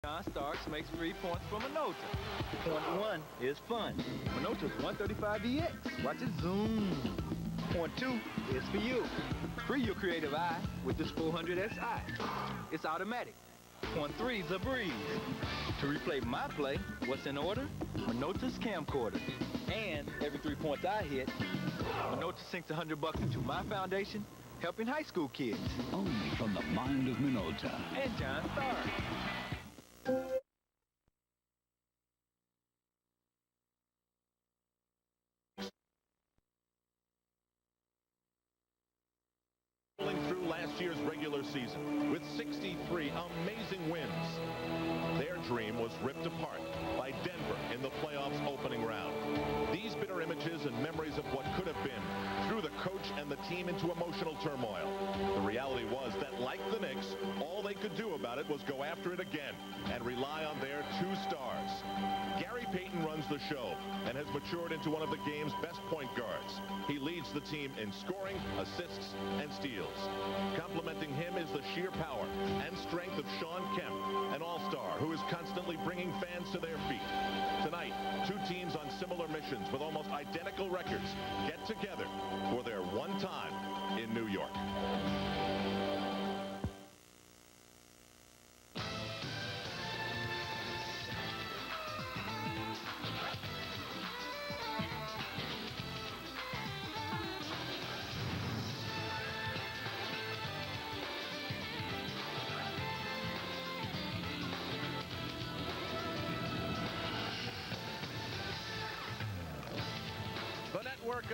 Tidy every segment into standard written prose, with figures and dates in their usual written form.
John Starks makes 3 points from Minota. Point 1 is fun. Minota's 135EX. Watch it zoom. Point 2 is for you. Free your creative eye with this 400SI. It's automatic. Point 3's a breeze. To replay my play, what's in order? Minota's camcorder. And every 3 points I hit, Minota sinks $100 into my foundation, helping high school kids. Only from the mind of Minota. And John Starks. Through last year's regular season with 63 amazing wins. Their dream was ripped apart by Denver in the playoffs opening round. These bitter images and memories of what could have been threw the coach and the team into emotional turmoil. The reality was that, like the Knicks, all they could do about it was go after it again and rely on their 2 stars. Gary Payton runs the show and has matured into one of the game's best point guards. He leads the team in scoring, assists, and steals. Complementing him is the sheer power and strength of Shawn Kemp, an all-star who is constantly bringing fans to their feet. Tonight, 2 teams on similar missions with almost identical records get together for their one time in New York.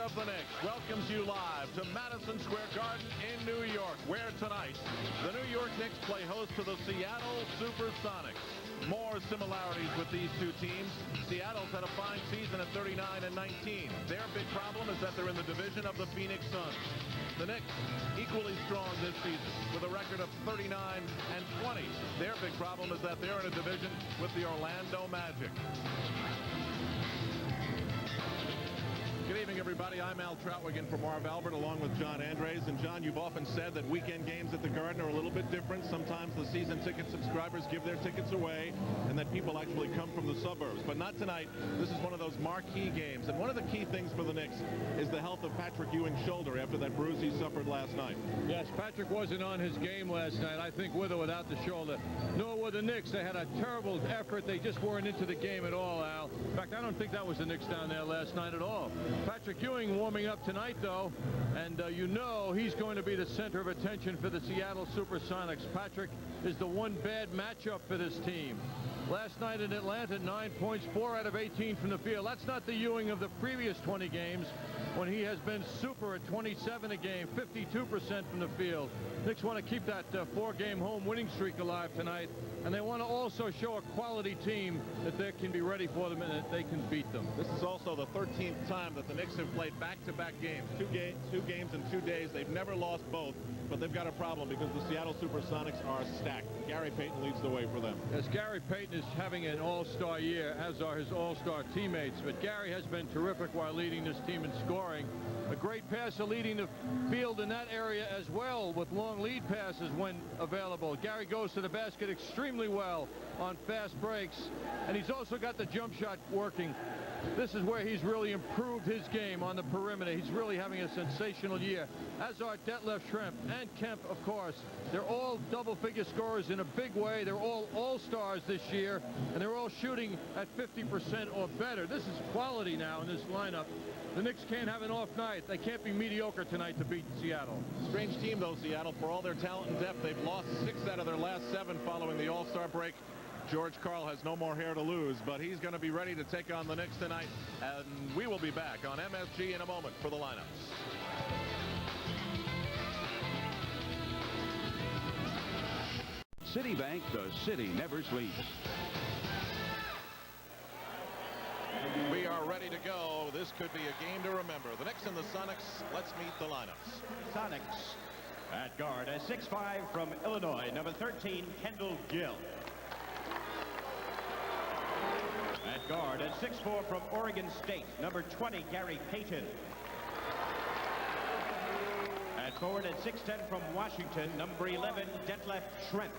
Of the Knicks welcomes you live to Madison Square Garden in New York, where tonight the New York Knicks play host to the Seattle Supersonics. More similarities with these 2 teams. Seattle's had a fine season at 39-19. Their big problem is that they're in the division of the Phoenix Suns. The Knicks equally strong this season with a record of 39-20. Their big problem is that they're in a division with the Orlando Magic. Good evening, everybody. I'm Al Troutwigan for Marv Albert, along with John Andres. And John, you've often said that weekend games at the Garden are a little bit different. Sometimes the season ticket subscribers give their tickets away, and that people actually come from the suburbs. But not tonight. This is one of those marquee games. And one of the key things for the Knicks is the health of Patrick Ewing's shoulder after that bruise he suffered last night. Yes, Patrick wasn't on his game last night, I think, with or without the shoulder. Nor were the Knicks. They had a terrible effort. They just weren't into the game at all, Al. In fact, I don't think that was the Knicks down there last night at all. Patrick Ewing warming up tonight, though, and you know he's going to be the center of attention for the Seattle Supersonics. Patrick is the one bad matchup for this team. Last night in Atlanta, 9 points, 4 out of 18 from the field. That's not the Ewing of the previous 20 games when he has been super at 27 a game, 52% from the field. Knicks want to keep that 4-game home winning streak alive tonight, and they want to also show a quality team that they can be ready for them and that they can beat them. This is also the 13th time that the Knicks have played back-to-back games. Two games in 2 days. They've never lost both, but they've got a problem because the Seattle Supersonics are stacked. Gary Payton leads the way for them. As Gary Payton is having an all-star year, as are his all-star teammates, but Gary has been terrific while leading this team in scoring. A great passer leading the field in that area as well, with long lead passes when available. Gary goes to the basket extremely well on fast breaks, and he's also got the jump shot working. This is where he's really improved his game on the perimeter. He's really having a sensational year, as are Detlef Schrempf and Kemp, of course. They're all double-figure scorers in a big way. They're all all-stars this year, and they're all shooting at 50% or better. This is quality now in this lineup. The Knicks can't have an off night. They can't be mediocre tonight to beat Seattle. Strange team, though, Seattle. For all their talent and depth, they've lost 6 out of their last 7 following the All-Star break. George Karl has no more hair to lose, but he's going to be ready to take on the Knicks tonight, and we will be back on MSG in a moment for the lineups. Citibank, the city never sleeps. We are ready to go. This could be a game to remember. The Knicks and the Sonics. Let's meet the lineups. Sonics at guard, a 6'5" from Illinois, number 13, Kendall Gill. At guard, a 6'4" from Oregon State, number 20, Gary Payton. At forward, at 6'10" from Washington, number 11, Detlef Schrempf.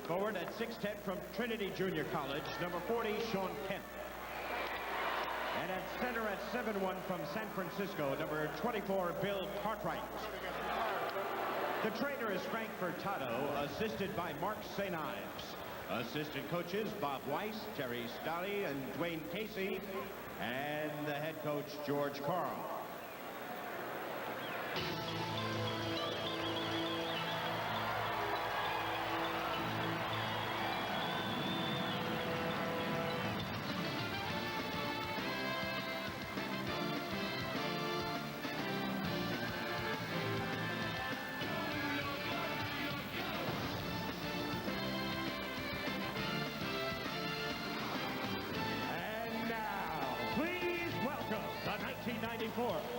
Forward at 6'10" from Trinity Junior College, number 40, Sean Kent. And at center at 7'1" from San Francisco, number 24, Bill Cartwright. The trainer is Frank Furtado, assisted by Mark St. Ives. Assistant coaches Bob Weiss, Terry Stolley, and Dwayne Casey, and the head coach George Carl.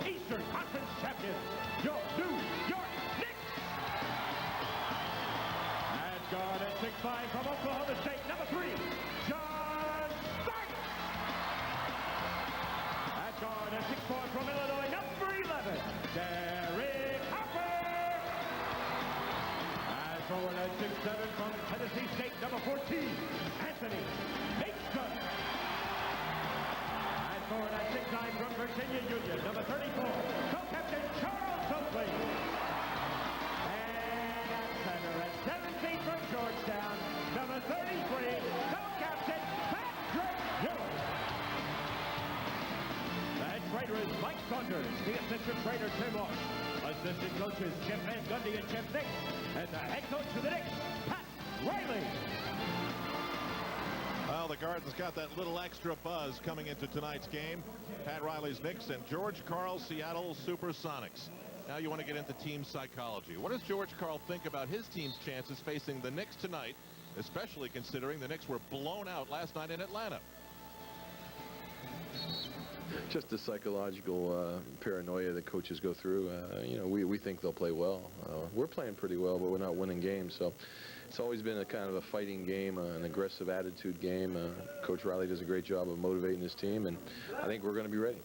Eastern Conference champions, your New York Knicks. At guard at 6'5" from Oklahoma State, number 3, John Starks. At guard at 6'4" from Illinois, number 11, Derek Harper. At forward at 6'7" from Tennessee State, number 14, Anthony Mason. Forward at 6'9" from Virginia Union, number 34, co-captain Charles Oakley. And at center at 17 from Georgetown, number 33, co-captain Patrick Ewing. The head trainer is Mike Saunders, the assistant trainer Tim Moss, assistant coaches Jim Van Gundy and Jim Nick, and the head coach of the Knicks, Pat Riley. Well, the Garden's got that little extra buzz coming into tonight's game. Pat Riley's Knicks and George Karl's Seattle Supersonics. Now you want to get into team psychology. What does George Karl think about his team's chances facing the Knicks tonight, especially considering the Knicks were blown out last night in Atlanta? Just the psychological paranoia that coaches go through. You know, we think they'll play well. We're playing pretty well, but we're not winning games. So it's always been a kind of a fighting game, an aggressive attitude game. Coach Riley does a great job of motivating his team, and I think we're going to be ready.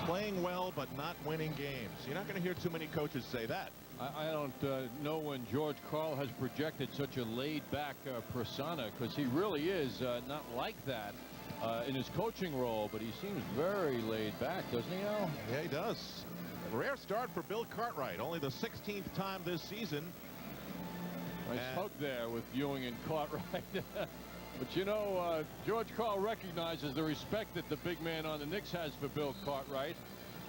Playing well, but not winning games. You're not going to hear too many coaches say that. I don't know when George Karl has projected such a laid-back persona, because he really is not like that in his coaching role, but he seems very laid back, doesn't he, Al? Yeah, he does. Rare start for Bill Cartwright, only the 16th time this season. Nice hug there with Ewing and Cartwright. But you know, George Karl recognizes the respect that the big man on the Knicks has for Bill Cartwright.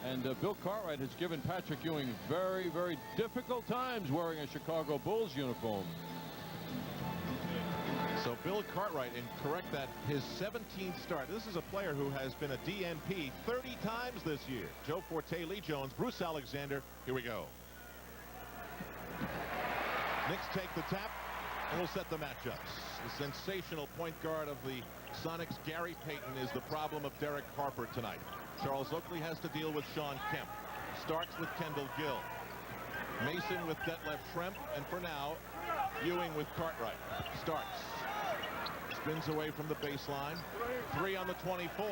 And Bill Cartwright has given Patrick Ewing very, very difficult times wearing a Chicago Bulls uniform. So Bill Cartwright, and correct that, his 17th start. This is a player who has been a DNP 30 times this year. Joe Forte, Lee Jones, Bruce Alexander. Here we go. Knicks take the tap, and we'll set the matchups. The sensational point guard of the Sonics, Gary Payton, is the problem of Derek Harper tonight. Charles Oakley has to deal with Sean Kemp. Starks with Kendall Gill. Mason with Detlef Schrempf, and for now, Ewing with Cartwright. Starks spins away from the baseline. 3 on the 24.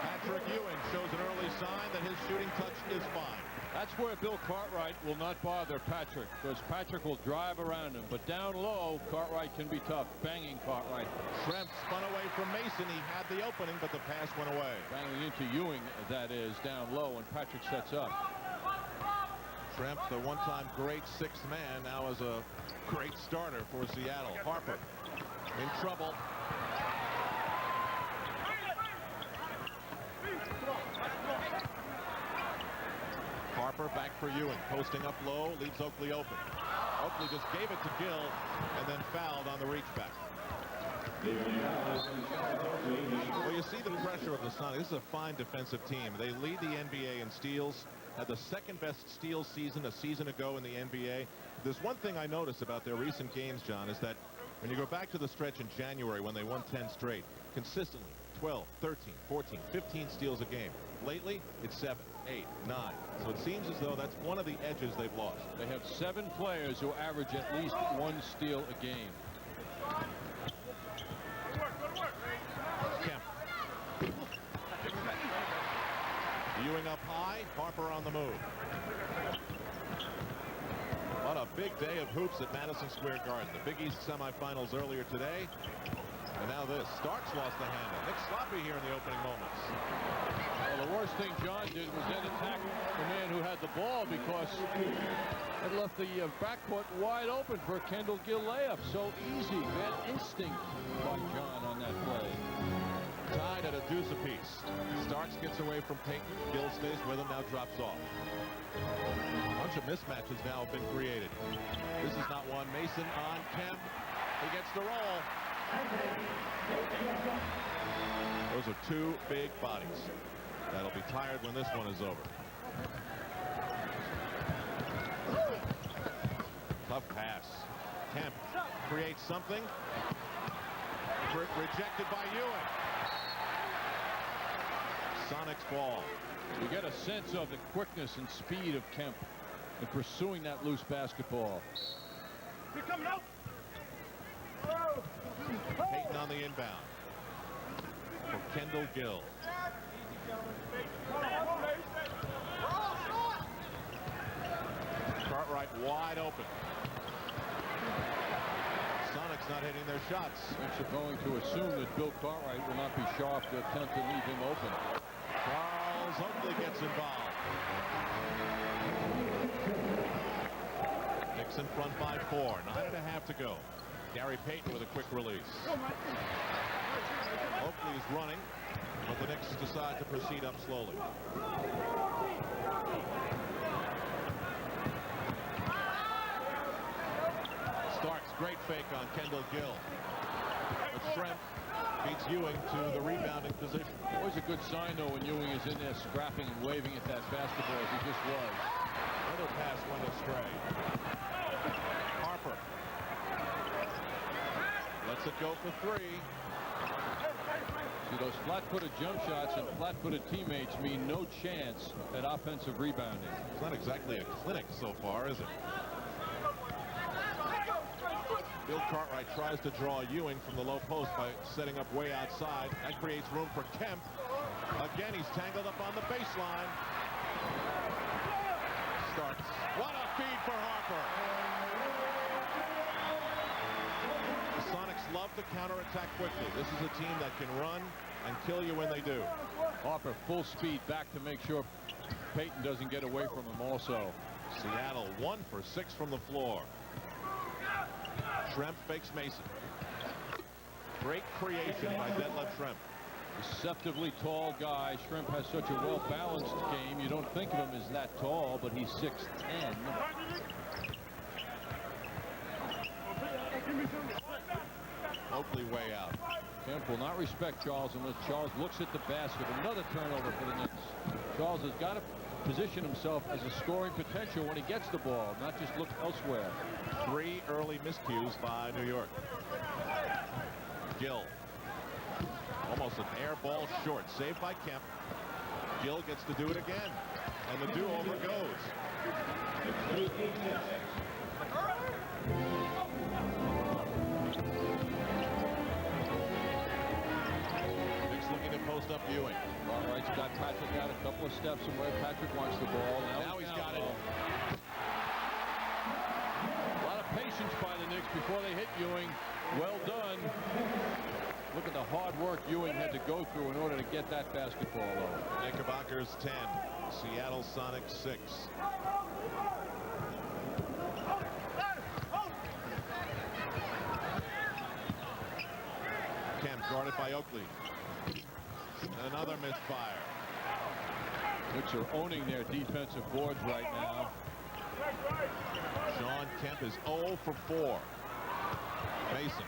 Patrick Ewing shows an early sign that his shooting touch is fine. That's where Bill Cartwright will not bother Patrick, because Patrick will drive around him. But down low, Cartwright can be tough. Banging Cartwright. Schrempf spun away from Mason. He had the opening, but the pass went away. Banging into Ewing, that is, down low, and Patrick sets up. Schrempf, the one-time great sixth man, now is a great starter for Seattle. Harper in trouble. Harper back for Ewing, posting up low, leaves Oakley open. Oakley just gave it to Gill and then fouled on the reach back. Well, you see the pressure of the Sonics. This is a fine defensive team. They lead the NBA in steals, had the second best steals season a season ago in the NBA. There's one thing I noticed about their recent games, John, is that when you go back to the stretch in January when they won 10 straight, consistently 12, 13, 14, 15 steals a game. Lately, it's 7, 8, 9. So it seems as though that's one of the edges they've lost. They have 7 players who average at least 1 steal a game. Kemp. Ewing up high, Harper on the move. What a big day of hoops at Madison Square Garden. The Big East semifinals earlier today. And now this. Starks lost the handle. Nick sloppy here in the opening moments. Well, the worst thing John did was then attack the man who had the ball, because it left the backcourt wide open for a Kendall Gill layup. So easy. Bad instinct by John on that play. Tied at a deuce apiece. Starks gets away from Payton. Gill stays with him, now drops off. A bunch of mismatches now have been created. This is not one. Mason on Kemp. He gets the roll. Those are two big bodies. That'll be tired when this one is over. Tough pass. Kemp creates something. Rejected by Ewing. Sonics ball. You get a sense of the quickness and speed of Kemp in pursuing that loose basketball. You're coming out. Payton on the inbound. For Kendall Gill. Cartwright wide open. Sonics not hitting their shots. They're going to assume that Bill Cartwright will not be sharp to attempt to leave him open. Charles Oakley gets involved. Knicks in front by 4. 9.5 to go. Gary Payton with a quick release. Oakley is running, but the Knicks decide to proceed up slowly. Starks, great fake on Kendall Gill. But Schrempf beats Ewing to the rebounding position. Always a good sign, though, when Ewing is in there scrapping and waving at that basketball as he just was. Another pass went astray. Harper lets it go for 3. See, those flat-footed jump shots and flat-footed teammates mean no chance at offensive rebounding. It's not exactly a clinic so far, is it? Bill Cartwright tries to draw Ewing from the low post by setting up way outside. That creates room for Kemp. Again, he's tangled up on the baseline. Starks. What a feed for Harper. The Sonics love to counterattack quickly. This is a team that can run and kill you when they do. Harper full speed back to make sure Payton doesn't get away from him also. Seattle 1 for 6 from the floor. Schrempf fakes Mason. Great creation by Detlef Schrempf. Deceptively tall guy. Schrempf has such a well-balanced game. You don't think of him as that tall, but he's 6'10". Oakley way out. Kemp will not respect Charles unless Charles looks at the basket. Another turnover for the Knicks. Charles has got to position himself as a scoring potential when he gets the ball, not just look elsewhere. 3 early miscues by New York. Gill. Almost an air ball short. Saved by Kemp. Gill gets to do it again. And the do-over goes. Knicks looking to post up Ewing. Cartwright's got Patrick out a couple of steps from where Patrick wants the ball. Now he's got it. A lot of patience by the Knicks before they hit Ewing. Well done. Look at the hard work Ewing had to go through in order to get that basketball over. Knickerbockers 10. Seattle Sonics 6. Kemp guarded by Oakley. Another misfire. Knicks are owning their defensive boards right now. Sean Kemp is 0 for 4. Mason.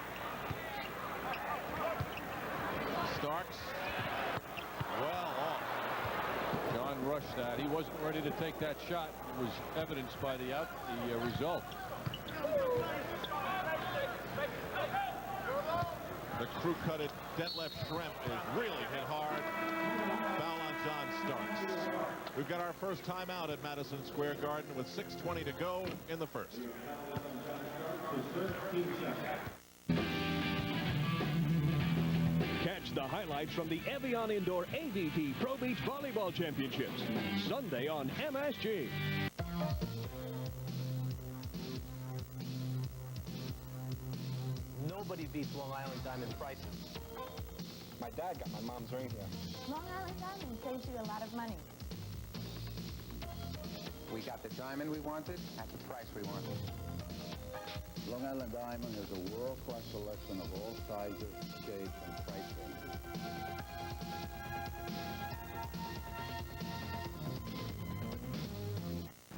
Starks. Well off. John rushed that. He wasn't ready to take that shot. It was evidenced by the result. The crew-cutted Detlef Schrempf is really hit hard. Foul on John Starks. We've got our first timeout at Madison Square Garden with 6:20 to go in the first. Catch the highlights from the Evian Indoor AVP Pro Beach Volleyball Championships Sunday on MSG. Nobody beats Long Island Diamond prices. My dad got my mom's ring here. Long Island Diamond saves you a lot of money. We got the diamond we wanted at the price we wanted. Long Island Diamond is a world-class selection of all sizes, shapes, and price ranges.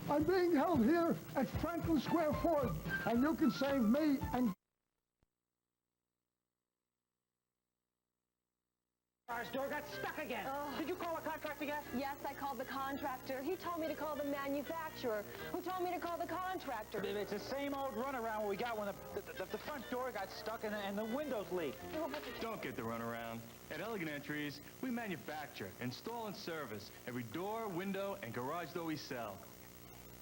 I'm being held here at Franklin Square Ford, and you can save me and... Our door got stuck again. Did you call the contractor yet? Yes, I called the contractor. He told me to call the manufacturer, who told me to call the contractor. It's the same old runaround we got when the front door got stuck and the windows leaked. Don't get the runaround. At Elegant Entries, we manufacture, install, and service every door, window, and garage door we sell.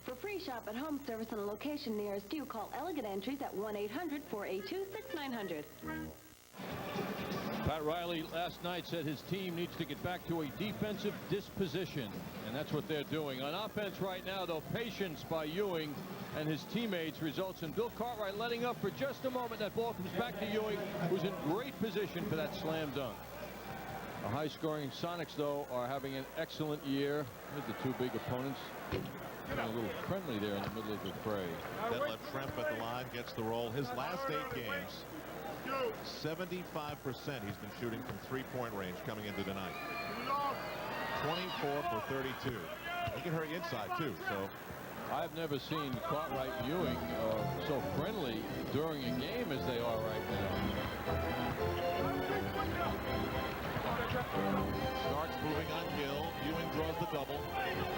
For free shop-at-home service on a location nearest you, call Elegant Entries at 1-800-482-6900. Pat Riley last night said his team needs to get back to a defensive disposition, and that's what they're doing. On offense right now, though, patience by Ewing and his teammates results in Bill Cartwright letting up for just a moment. That ball comes back to Ewing, who's in great position for that slam dunk. The high-scoring Sonics, though, are having an excellent year. Here's the two big opponents. A little friendly there in the middle of the fray. Detlef Schrempf at the line gets the roll. His last 8 games, 75% he's been shooting from three-point range coming into tonight. 24 for 32. He can hurt inside, too, so. I've never seen Cartwright and Ewing so friendly during a game as they are right now. Starks moving on Gill. Ewing draws the double.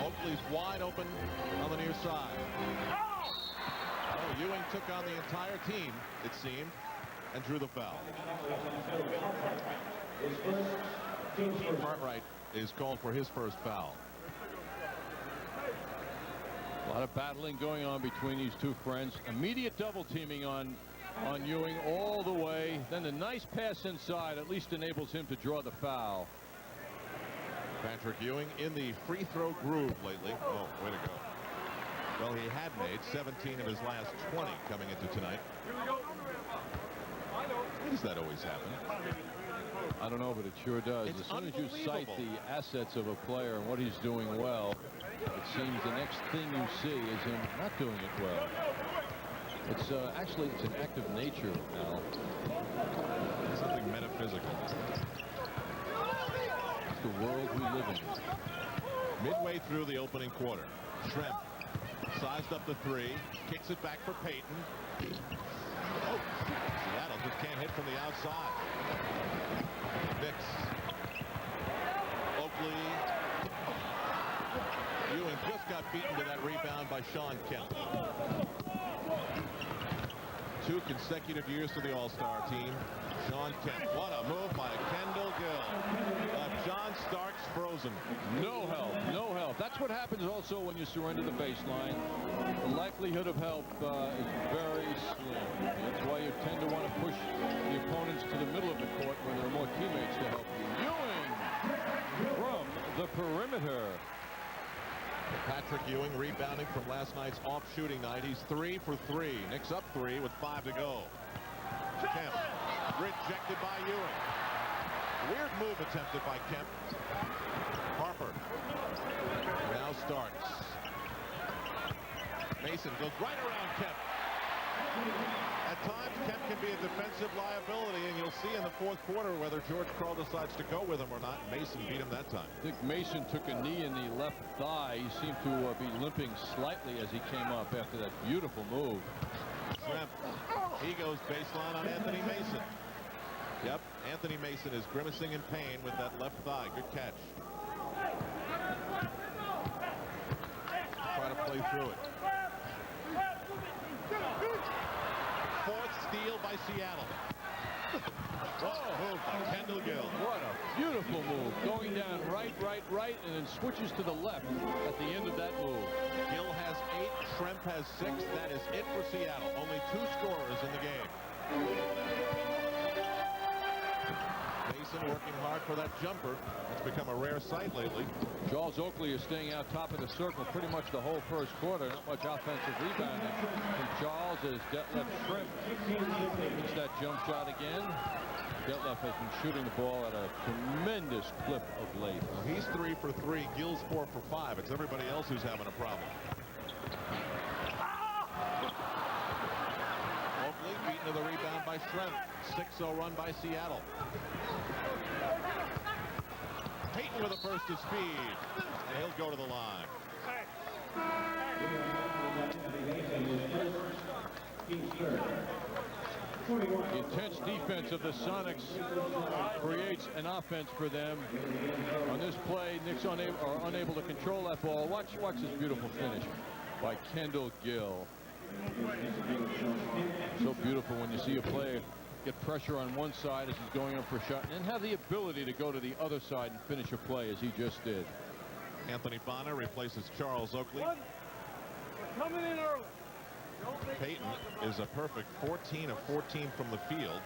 Oakley's wide open on the near side. Oh, Ewing took on the entire team, it seemed, and drew the foul. Cartwright is called for his first foul. A lot of battling going on between these two friends. Immediate double teaming on Ewing all the way. Then the nice pass inside at least enables him to draw the foul. Patrick Ewing in the free throw groove lately. Oh, way to go. Well, he had made 17 of his last 20 coming into tonight. Why does that always happen? I don't know, but it sure does. It's as soon as you cite the assets of a player and what he's doing well, it seems the next thing you see is him not doing it well. It's actually, it's an act of nature, Al. Something metaphysical. It's the world we live in. Midway through the opening quarter, Schrempf sized up the three, kicks it back for Payton. Oh, Seattle just can't hit from the outside. Knicks. Oakley. Ewing just got beaten to that rebound by Sean Kemp. 2 consecutive years to the All-Star team. Sean Kemp. What a move by Kendall Gill. John Starks frozen. No help. No help. That's what happens also when you surrender the baseline. The likelihood of help is very slim. That's why you tend to want to push the opponents to the middle of the court where there are more teammates to help you. Ewing from the perimeter. Patrick Ewing rebounding from last night's off shooting night. He's 3 for 3. Knicks up 3 with 5 to go. Kemp rejected by Ewing. Weird move attempted by Kemp. Harper. Now Starks. Mason goes right around Kemp. At times, Kemp can be a defensive liability, and you'll see in the fourth quarter whether George Karl decides to go with him or not. Mason beat him that time. I think Mason took a knee in the left thigh. He seemed to be limping slightly as he came up after that beautiful move. Schrempf. He goes baseline on Anthony Mason. Yep, Anthony Mason is grimacing in pain with that left thigh. Good catch. Try to play through it. Fourth steal by Seattle. What a move by Kendall Gill. What a beautiful move. Going down right, and then switches to the left at the end of that move. Gill has 8, Schrempf has 6. That is it for Seattle. Only 2 scorers in the game. Mason working hard for that jumper. It's become a rare sight lately. Charles Oakley is staying out top of the circle pretty much the whole first quarter. Not much offensive rebounding from Charles as Detlef Shrimp hits that jump shot again. Detlef has been shooting the ball at a tremendous clip of late. Well, he's 3 for 3. Gill's 4 for 5. It's everybody else who's having a problem. Oakley beaten to the rebound by Shrimp. 6-0 run by Seattle. Payton with a burst of speed. And he'll go to the line. The intense defense of the Sonics creates an offense for them. On this play, Knicks are unable to control that ball. Watch this beautiful finish by Kendall Gill. So beautiful when you see a player get pressure on one side as he's going up for a shot and then have the ability to go to the other side and finish a play as he just did. Anthony Bonner replaces Charles Oakley. Coming in early. Payton is a perfect 14 of 14 from the field,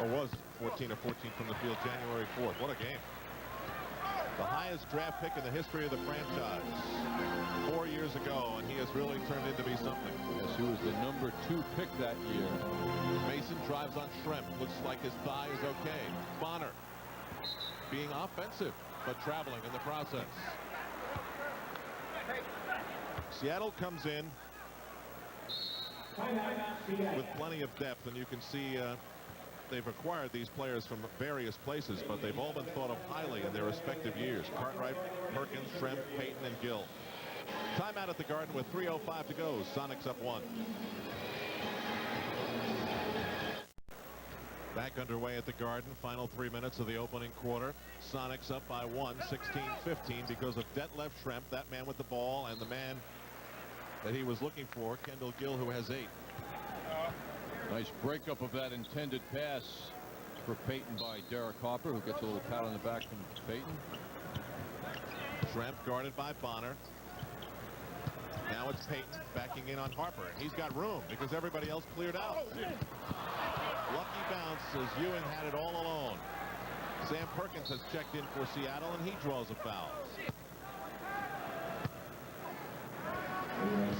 or was 14 of 14 from the field January 4th. What a game. The highest draft pick in the history of the franchise 4 years ago, and he has really turned into be something. Yes, he was the number 2 pick that year. Mason drives on Shrimp. Looks like his thigh is okay. Bonner being offensive, but traveling in the process. Seattle comes in with plenty of depth, and you can see they've acquired these players from various places, but they've all been thought of highly in their respective years. Cartwright, Perkins, Shrimp, Payton, and Gill. Timeout at the Garden with 3:05 to go. Sonics up 1. Back underway at the Garden. Final 3 minutes of the opening quarter. Sonics up by 1, 16-15, because of Detlef Shrimp, that man with the ball, and the man that he was looking for, Kendall Gill, who has 8. Nice breakup of that intended pass for Payton by Derek Harper, who gets a little pat on the back from Payton. Shrimp guarded by Bonner. Now it's Payton backing in on Harper. He's got room because everybody else cleared out. Lucky bounce as Ewing had it all alone. Sam Perkins has checked in for Seattle, and he draws a foul.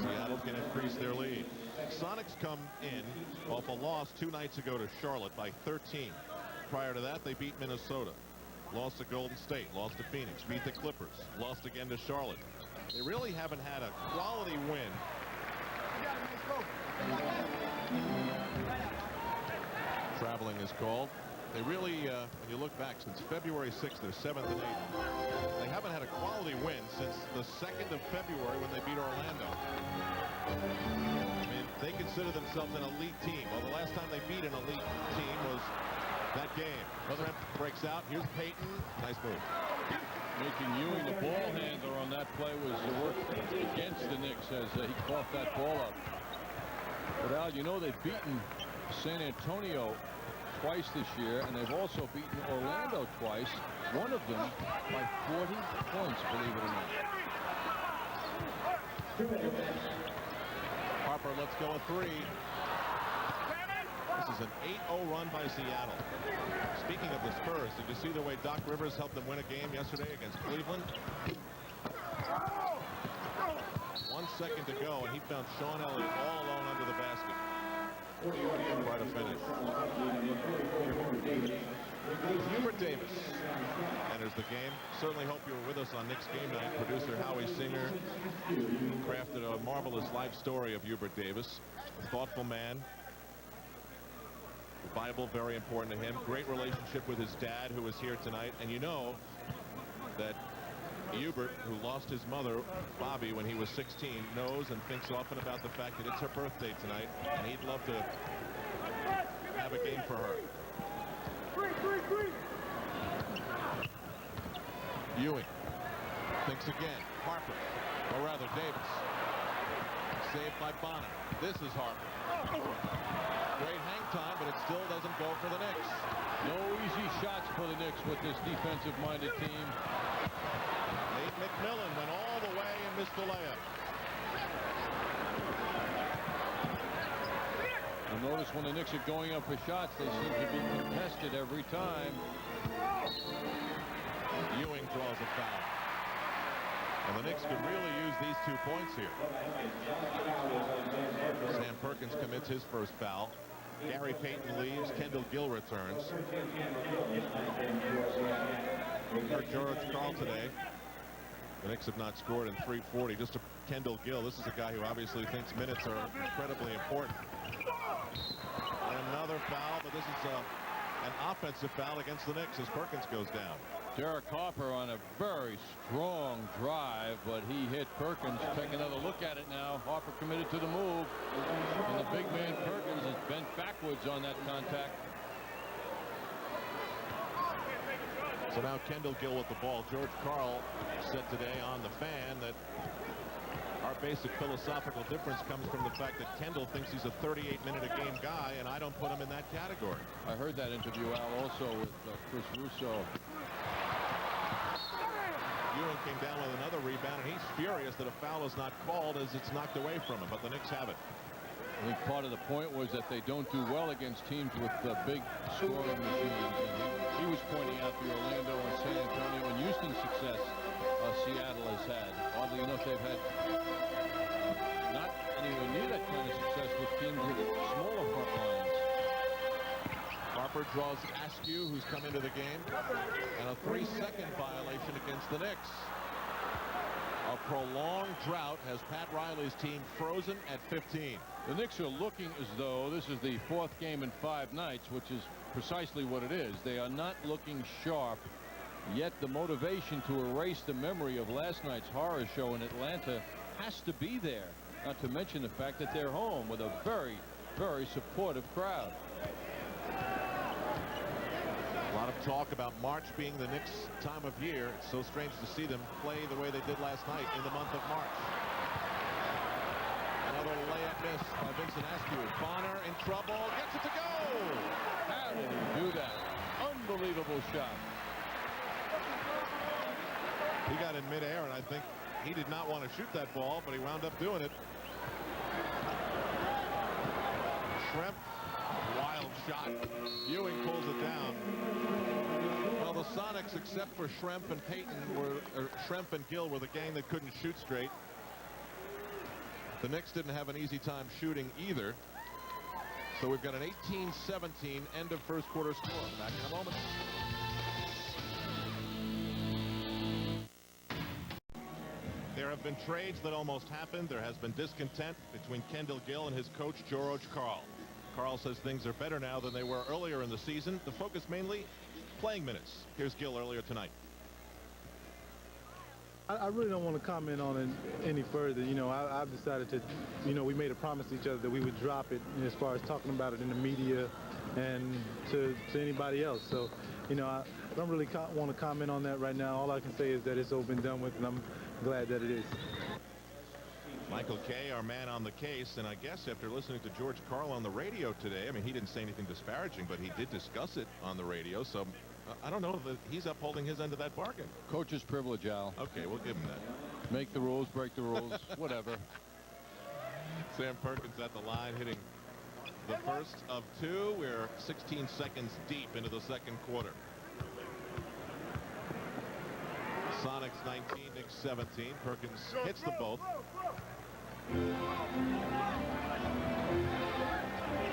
Seattle can increase their lead. Sonics come in off a loss 2 nights ago to Charlotte by 13. Prior to that, they beat Minnesota. Lost to Golden State. Lost to Phoenix. Beat the Clippers. Lost again to Charlotte. They really haven't had a quality win. Traveling is called. They really, when you look back, since February 6th, they're 7th and 8th. They haven't had a quality win since the 2nd of February when they beat Orlando. I mean, they consider themselves an elite team. Well, the last time they beat an elite team was that game. Shrimp breaks out. Here's Payton. Nice move. Making Ewing the ball handler on that play was work against the Knicks as he coughed that ball up. But Al, you know they've beaten San Antonio twice this year, and they've also beaten Orlando twice, one of them by 40 points, believe it or not. Harper lets go a 3. This is an 8-0 run by Seattle. Speaking of the Spurs, did you see the way Doc Rivers helped them win a game yesterday against Cleveland? 1 second to go, and he found Sean Elliott all alone under the basket. Quite a finish. Hubert Davis enters the game. Certainly hope you were with us on Knicks game night. Producer Howie Singer crafted a marvelous life story of Hubert Davis. A thoughtful man. The Bible very important to him. Great relationship with his dad, who is here tonight. And you know that Hubert, who lost his mother, Bobby, when he was 16, knows and thinks often about the fact that it's her birthday tonight, and he'd love to have a game for her. Ewing thinks again. Harper, or rather Davis. Saved by Bonner. This is Harper. Great hang time, but it still doesn't go for the Knicks. No easy shots for the Knicks with this defensive-minded team. McMillan went all the way and missed the layup. You'll notice when the Knicks are going up for shots, they seem to be contested every time. Ewing draws a foul. And the Knicks could really use these 2 points here. Sam Perkins commits his first foul. Gary Payton leaves. Kendall Gill returns. For George Karl today, the Knicks have not scored in 340. Just to Kendall Gill, this is a guy who obviously thinks minutes are incredibly important. Another foul, but this is an offensive foul against the Knicks as Perkins goes down. Derek Harper on a very strong drive, but he hit Perkins. Take another look at it now. Harper committed to the move, and the big man Perkins is bent backwards on that contact. So now Kendall Gill with the ball. George Karl said today on The Fan that our basic philosophical difference comes from the fact that Kendall thinks he's a 38-minute-a-game guy, and I don't put him in that category. I heard that interview, Al, also with Chris Russo. Ewing came down with another rebound, and he's furious that a foul is not called as it's knocked away from him, but the Knicks have it. I think part of the point was that they don't do well against teams with big scoring machines. And he was pointing out the Orlando and San Antonio and Houston success Seattle has had. Oddly enough, they've had not anywhere near that kind of success with teams with smaller front lines. Harper draws Askew, who's come into the game, and a 3-second violation against the Knicks. A prolonged drought has Pat Riley's team frozen at 15. The Knicks are looking as though this is the 4th game in 5 nights, which is precisely what it is. They are not looking sharp, yet the motivation to erase the memory of last night's horror show in Atlanta has to be there, not to mention the fact that they're home with a very, very supportive crowd. A lot of talk about March being the Knicks' time of year. It's so strange to see them play the way they did last night in the month of March. Another layup miss by Vincent Askew. Bonner in trouble, gets it to go! How did he do that? Unbelievable shot. He got in midair, and I think he did not want to shoot that ball, but he wound up doing it. Schrempf, wild shot. Ewing pulls it down. Well, the Sonics, except for Schrempf and Schrempf and Gill, were the gang that couldn't shoot straight. The Knicks didn't have an easy time shooting either. So we've got an 18-17 end of first quarter score. Back in a moment. There have been trades that almost happened. There has been discontent between Kendall Gill and his coach, George Karl. Karl says things are better now than they were earlier in the season. The focus mainly playing minutes. Here's Gill earlier tonight. I really don't want to comment on it any further. You know, I've decided to, you know, we made a promise to each other that we would drop it as far as talking about it in the media and to anybody else. So, you know, I don't really want to comment on that right now. All I can say is that it's all been done with, and I'm glad that it is. Michael Kay, our man on the case, and I guess after listening to George Karl on the radio today, I mean, he didn't say anything disparaging, but he did discuss it on the radio, so I don't know that he's upholding his end of that bargain. Coach's privilege, Al. Okay, we'll give him that. Make the rules, break the rules, whatever. Sam Perkins at the line, hitting the first of 2. We're 16 seconds deep into the second quarter. Sonics 19, Knicks 17. Perkins hits them both.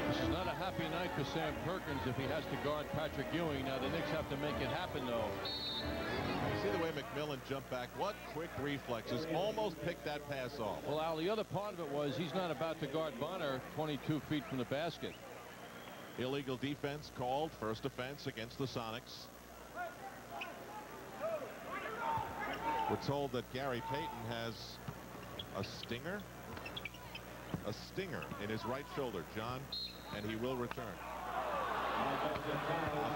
This is not a happy night for Sam Perkins if he has to guard Patrick Ewing. Now the Knicks have to make it happen, though. See the way McMillan jumped back. What quick reflexes. Almost picked that pass off. Well, Al, the other part of it was he's not about to guard Bonner 22 feet from the basket. Illegal defense called. First offense against the Sonics. We're told that Gary Payton has a stinger in his right shoulder, John, and he will return.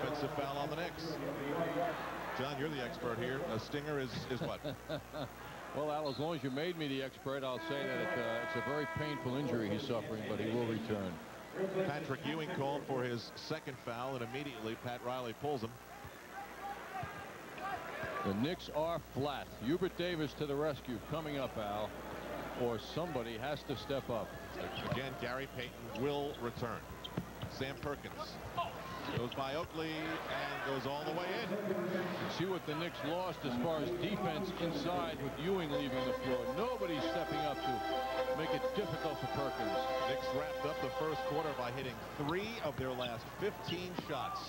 Offensive foul on the Knicks. John, you're the expert here. A stinger is what? Well, Al, as long as you made me the expert, I'll say that it's a very painful injury he's suffering, but he will return. Patrick Ewing called for his second foul, and immediately Pat Riley pulls him. The Knicks are flat. Hubert Davis to the rescue coming up, Al, or somebody has to step up. Again, Gary Payton will return. Sam Perkins Goes by Oakley and goes all the way in. See what the Knicks lost as far as defense inside with Ewing leaving the floor. Nobody's stepping up to make it difficult for Perkins. Knicks wrapped up the first quarter by hitting 3 of their last 15 shots.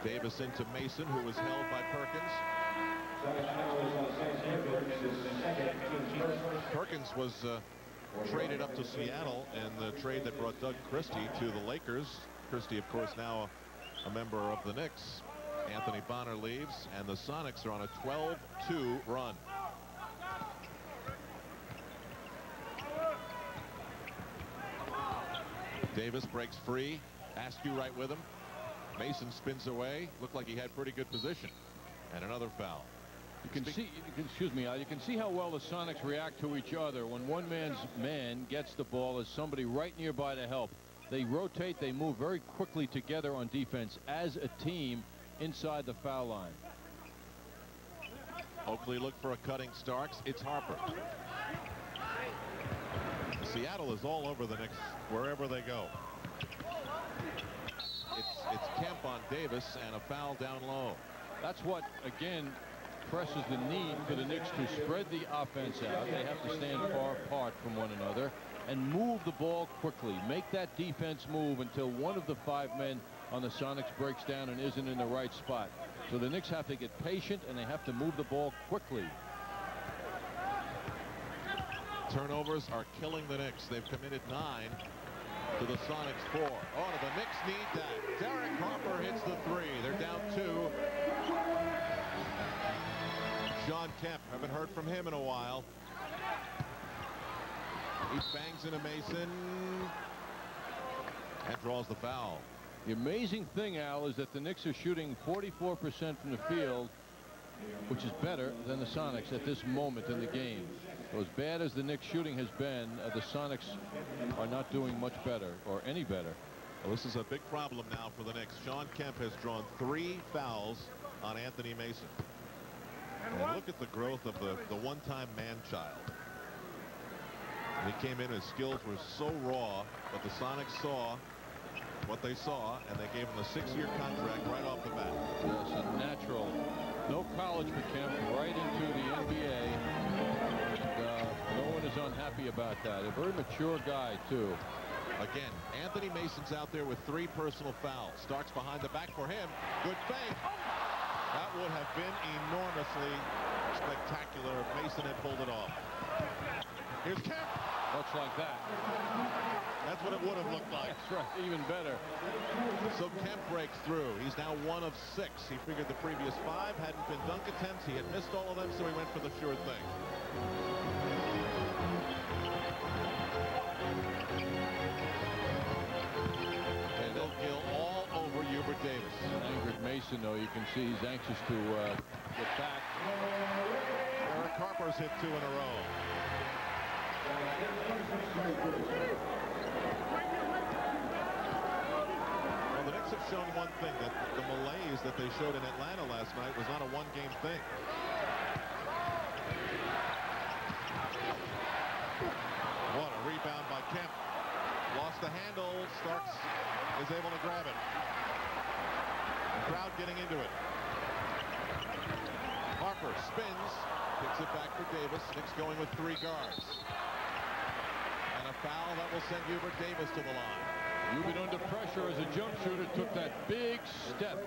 Davis into Mason, who was held by Perkins. Perkins was traded up to Seattle in the trade that brought Doug Christie to the Lakers. Christie, of course, now a member of the Knicks. Anthony Bonner leaves, and the Sonics are on a 12-2 run. Davis breaks free. Askew right with him. Mason spins away. Looked like he had pretty good position. And another foul. You can see, excuse me, Al, you can see how well the Sonics react to each other when one man's man gets the ball as somebody right nearby to help. They rotate, they move very quickly together on defense as a team inside the foul line. Oakley looked for a cutting Starks. It's Harper. Seattle is all over the Knicks wherever they go. It's Kemp on Davis and a foul down low. That's what, again, presses the need for the Knicks to spread the offense out. They have to stand far apart from one another and move the ball quickly. Make that defense move until one of the 5 men on the Sonics breaks down and isn't in the right spot. So the Knicks have to get patient and they have to move the ball quickly. Turnovers are killing the Knicks. They've committed 9 to the Sonics 4. Oh, do the Knicks need that? Derek Harper hits the 3. They're down 2. Sean Kemp, haven't heard from him in a while. He bangs into Mason and draws the foul. The amazing thing, Al, is that the Knicks are shooting 44% from the field, which is better than the Sonics at this moment in the game. So as bad as the Knicks shooting has been, the Sonics are not doing much better or any better. Well, this is a big problem now for the Knicks. Sean Kemp has drawn 3 fouls on Anthony Mason. And look at the growth of the one-time man-child. He came in, his skills were so raw, but the Sonics saw what they saw, and they gave him a 6-year contract right off the bat. Yes, a natural. No college for Kemp, right into the NBA. And no one is unhappy about that. A very mature guy, too. Again, Anthony Mason's out there with 3 personal fouls. Starks behind the back for him. Good fake. That would have been enormously spectacular if Mason had pulled it off. Here's Kemp. Looks like that. That's what it would have looked like. That's right, even better. So Kemp breaks through. He's now 1 of 6. He figured the previous 5 hadn't been dunk attempts. He had missed all of them, so he went for the sure thing. And they'll kill all over Hubert Davis. Angered Mason, though, you can see he's anxious to get back. Derek Harper's hit 2 in a row. Well, the Knicks have shown one thing, that the malaise that they showed in Atlanta last night was not a one-game thing. What a rebound by Kemp. Lost the handle. Starks is able to grab it. The crowd getting into it. Harper spins, picks it back for Davis. Knicks going with 3 guards. And a foul that will send Hubert Davis to the line. Hubert under pressure as a jump shooter took that big step.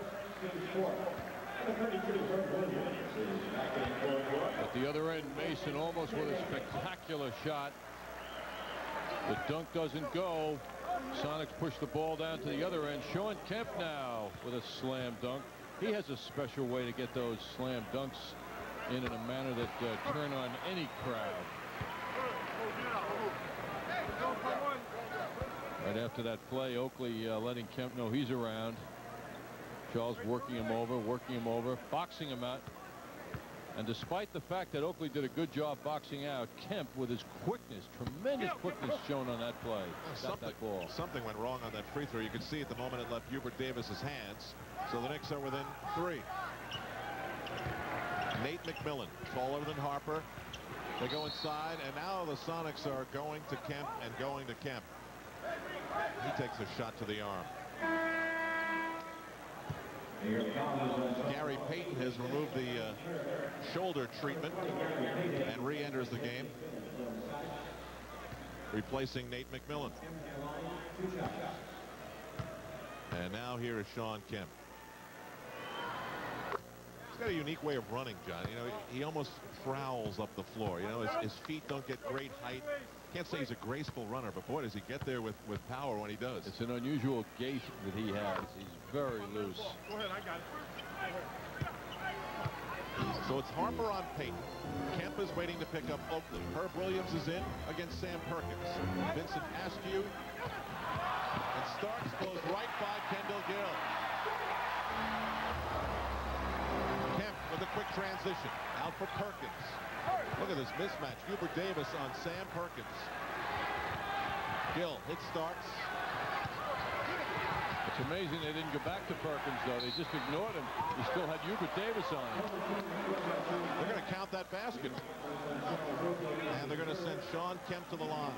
At the other end, Mason almost with a spectacular shot. The dunk doesn't go. Sonics push the ball down to the other end. Sean Kemp now with a slam dunk. He has a special way to get those slam dunks in a manner that turn on any crowd. Right after that play, Oakley letting Kemp know he's around. Charles working him over, boxing him out. And despite the fact that Oakley did a good job boxing out, Kemp with his quickness, tremendous quickness shown on that play. Got that ball. Something went wrong on that free throw. You could see at the moment it left Hubert Davis's hands. So the Knicks are within 3. Nate McMillan, taller than Harper. They go inside, and now the Sonics are going to Kemp and going to Kemp. He takes a shot to the arm. Gary Payton has removed the shoulder treatment and re-enters the game, replacing Nate McMillan. And now here is Sean Kemp. He's got a unique way of running, John. You know, he almost prowls up the floor. You know, his feet don't get great height. Can't say he's a graceful runner, but boy, does he get there with power when he does. It's an unusual gait that he has. He's very loose. Go ahead, I got it. So it's Harper on Payton. Kemp is waiting to pick up Oakley. Herb Williams is in against Sam Perkins. Vincent Askew. And Starks goes right by Kendall Gill. Kemp with a quick transition. Out for Perkins. Look at this mismatch. Hubert Davis on Sam Perkins. Gill hits Starks. It's amazing they didn't go back to Perkins, though. They just ignored him. He still had Hubert Davis on him. They're going to count that basket. And they're going to send Sean Kemp to the line.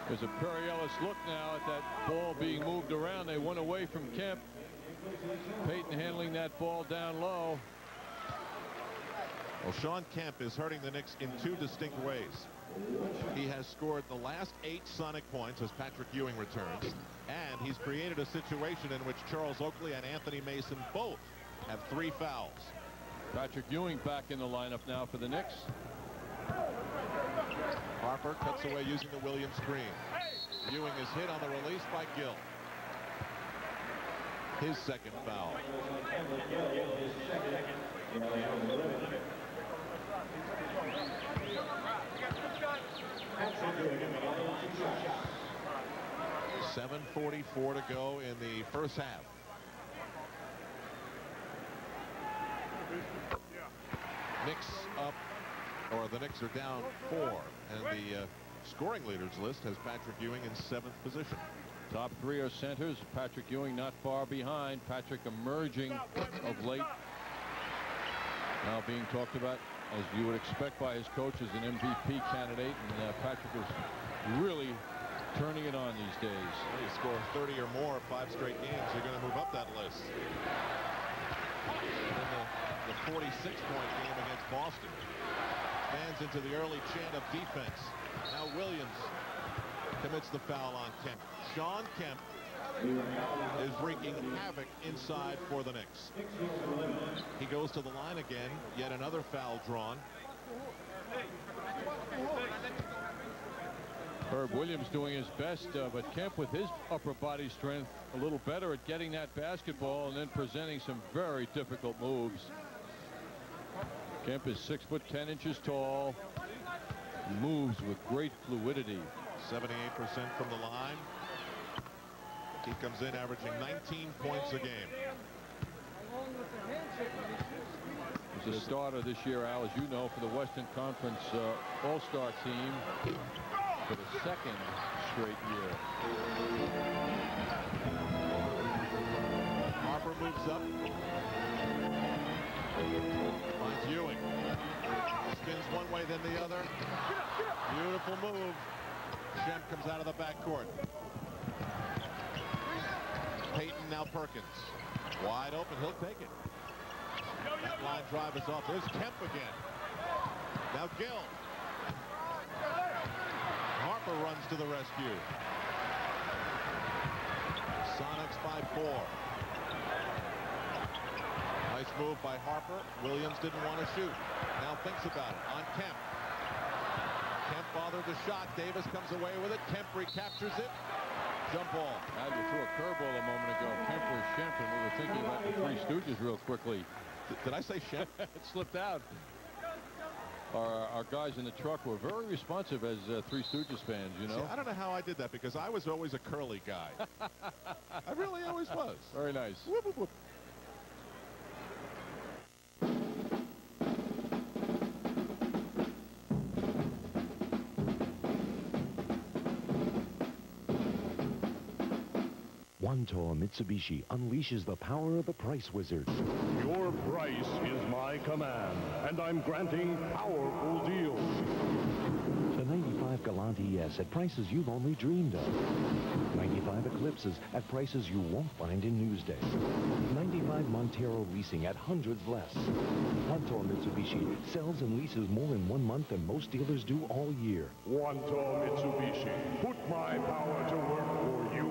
There's a Perry Ellis look now at that ball being moved around. They went away from Kemp. Payton handling that ball down low. Well, Sean Kemp is hurting the Knicks in two distinct ways. He has scored the last 8 Sonic points as Patrick Ewing returns, and he's created a situation in which Charles Oakley and Anthony Mason both have 3 fouls. Patrick Ewing back in the lineup now for the Knicks. Harper cuts away using the Williams screen. Ewing is hit on the release by Gill. His second foul. .7:44 to go in the first half. Knicks up, or the Knicks are down 4, and the scoring leaders list has Patrick Ewing in 7th position. Top 3 are centers. Patrick Ewing not far behind. Patrick emerging of late. Now being talked about, as you would expect by his coach, as an MVP candidate. And Patrick is really turning it on these days. He scores 30 or more 5 straight games. You're going to move up that list. And the 46-point game against Boston. Fans into the early chant of defense. Now Williams commits the foul on Kemp. Sean Kemp is wreaking havoc inside for the Knicks. He goes to the line again. Yet another foul drawn. Herb Williams doing his best, but Kemp with his upper body strength a little better at getting that basketball and then presenting some very difficult moves. Kemp is 6'10" tall. Moves with great fluidity. 78% from the line. He comes in averaging 19 points a game. He's a starter this year, Al, as you know, for the Western Conference All-Star team for the 2nd straight year. Harper moves up. Finds Ewing. Spins one way, then the other. Beautiful move. Kemp comes out of the backcourt. Payton, now Perkins. Wide open, he'll take it. That line drive is off. There's Kemp again. Now Gill. Harper runs to the rescue. Sonics by 4. Nice move by Harper. Williams didn't want to shoot. Now thinks about it. On Kemp. Kemp bothered the shot. Davis comes away with it. Kemp recaptures it. Jump ball. Al, you threw a curveball a moment ago. Kemp was Shemp, and we were thinking about the Three Stooges real quickly. Did I say Shemp? It slipped out. Our guys in the truck were very responsive as Three Stooges fans, you know. See, I don't know how I did that because I was always a curly guy. I really always was. Very nice. Whoop, whoop, whoop. Montour Mitsubishi unleashes the power of the price wizard. Your price is my command, and I'm granting powerful deals. The 95 Galant ES at prices you've only dreamed of. 95 Eclipses at prices you won't find in Newsday. 95 Montero leasing at hundreds less. Montour Mitsubishi sells and leases more in 1 month than most dealers do all year. Montour Mitsubishi, put my power to work for you.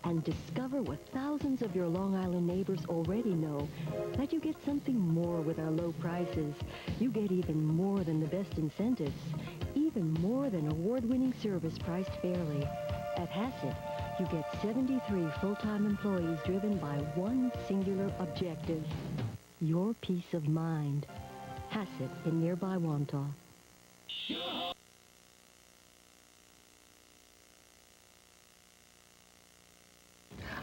And discover what thousands of your Long Island neighbors already know, that you get something more with our low prices. You get even more than the best incentives, even more than award-winning service priced fairly. At Hassett, you get 73 full-time employees driven by one singular objective: your peace of mind. Hassett in nearby Wantagh.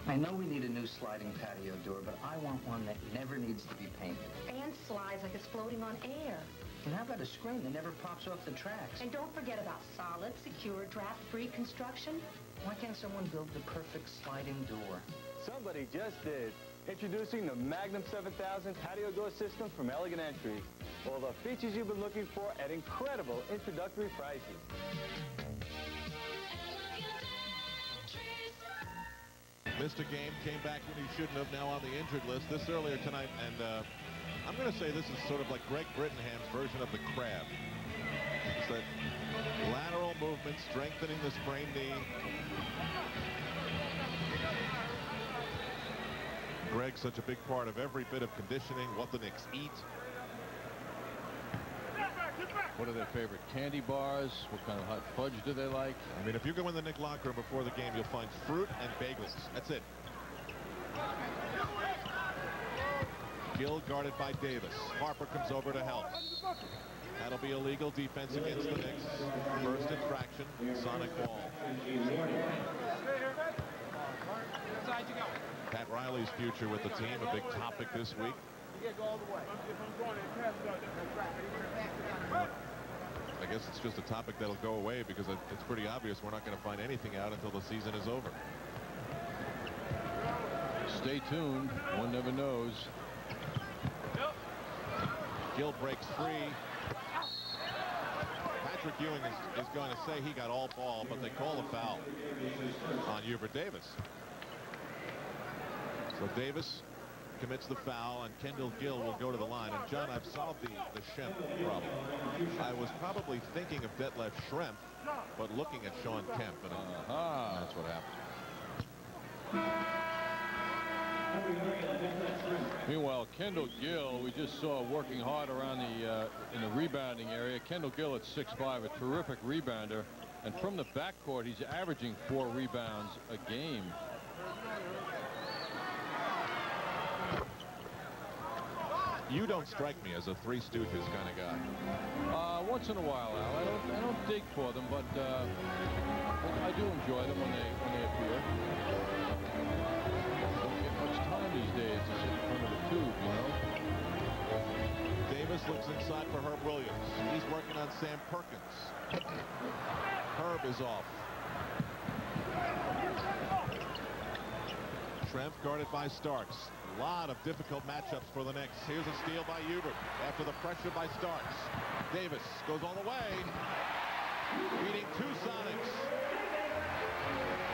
I know we need a new sliding patio door, but I want one that never needs to be painted. And slides like it's floating on air. And how about a screen that never pops off the tracks? And don't forget about solid, secure, draft-free construction. Why can't someone build the perfect sliding door? Somebody just did. Introducing the Magnum 7000 patio door system from Elegant Entries. All the features you've been looking for at incredible introductory prices. Missed a game, came back when he shouldn't have, now on the injured list this earlier tonight, and I'm going to say this is sort of like Greg Brittenham's version of the crab. It's that lateral movement, strengthening the sprained knee. Greg's such a big part of every bit of conditioning, what the Knicks eat. What are their favorite candy bars? What kind of hot fudge do they like? I mean, if you go in the Knick locker room before the game, you'll find fruit and bagels. That's it. Gill guarded by Davis. Harper comes over to help. That'll be illegal defense against the Knicks. First infraction, Sonic ball. Pat Riley's future with the team, a big topic this week. I guess it's just a topic that'll go away because it's pretty obvious we're not going to find anything out until the season is over. Stay tuned. One never knows. Gill breaks free. Patrick Ewing is going to say he got all ball, but they call a foul on Hubert Davis. So Davis commits the foul, and Kendall Gill will go to the line. And John, I've solved the Schrempf problem. I was probably thinking of Detlef Schrempf, but looking at Sean Kemp, and that's what happened. Meanwhile, Kendall Gill, we just saw working hard around in the rebounding area. Kendall Gill at 6'5", a terrific rebounder, and from the backcourt, he's averaging 4 rebounds a game. You don't strike me as a Three Stooges kind of guy. Once in a while, Al. I don't dig for them, but I do enjoy them when they appear. Don't get much time these days to sit in front of the tube, you know. Davis looks inside for Herb Williams. He's working on Sam Perkins. Herb is off. Schrempf guarded by Starks. A lot of difficult matchups for the Knicks. Here's a steal by Hubert after the pressure by Starks. Davis goes all the way, beating 2 Sonics.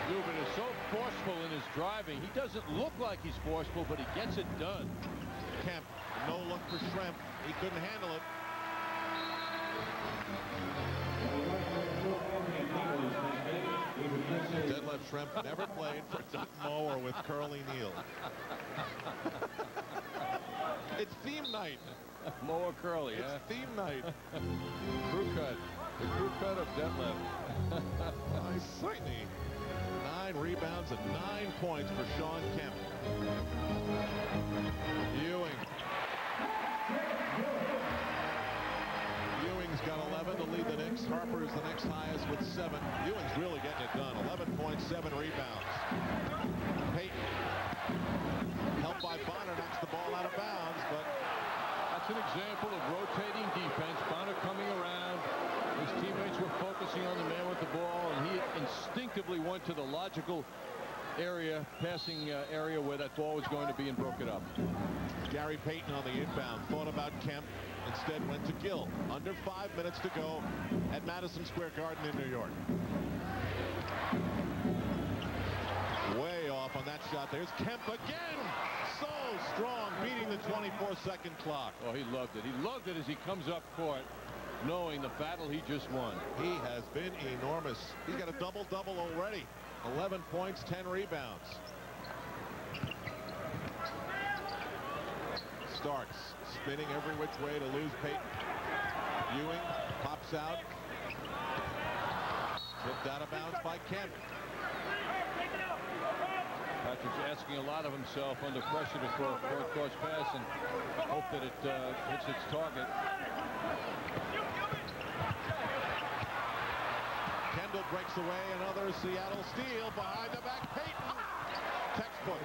Hubert is so forceful in his driving. He doesn't look like he's forceful, but he gets it done. Kemp, no look for Schrempf. He couldn't handle it. Detlef Schrempf never played for Doug Moe or with Curly Neal. It's theme night. Moe or Curly, it's theme night. Crew cut. The crew cut of Detlef. Nice signing. 9 rebounds and 9 points for Sean Kemp. Ewing. Ewing's got 11 to lead the Knicks. Harper is the next highest with 7. Ewing's really getting it done. 11 points, 7 rebounds. Payton, helped by Bonner, knocks the ball out of bounds, but that's an example of rotating defense. Bonner coming around. His teammates were focusing on the man with the ball, and he instinctively went to the logical area, passing area where that ball was going to be, and broke it up. Gary Payton on the inbound thought about Kemp, instead went to Gill. Under 5 minutes to go at Madison Square Garden in New York. Way off on that shot. There's Kemp again. So strong, beating the 24-second clock. Oh, he loved it. He loved it as he comes up court, knowing the battle he just won. He has been enormous. He's got a double-double already. 11 points, 10 rebounds. Starks spinning every which way to lose Payton. Ewing pops out. Tipped out of bounds by Kemp. Patrick's asking a lot of himself under pressure to throw a court pass and hope that it hits its target. Kendall breaks away. Another Seattle steal behind the back. Payton. Textbook.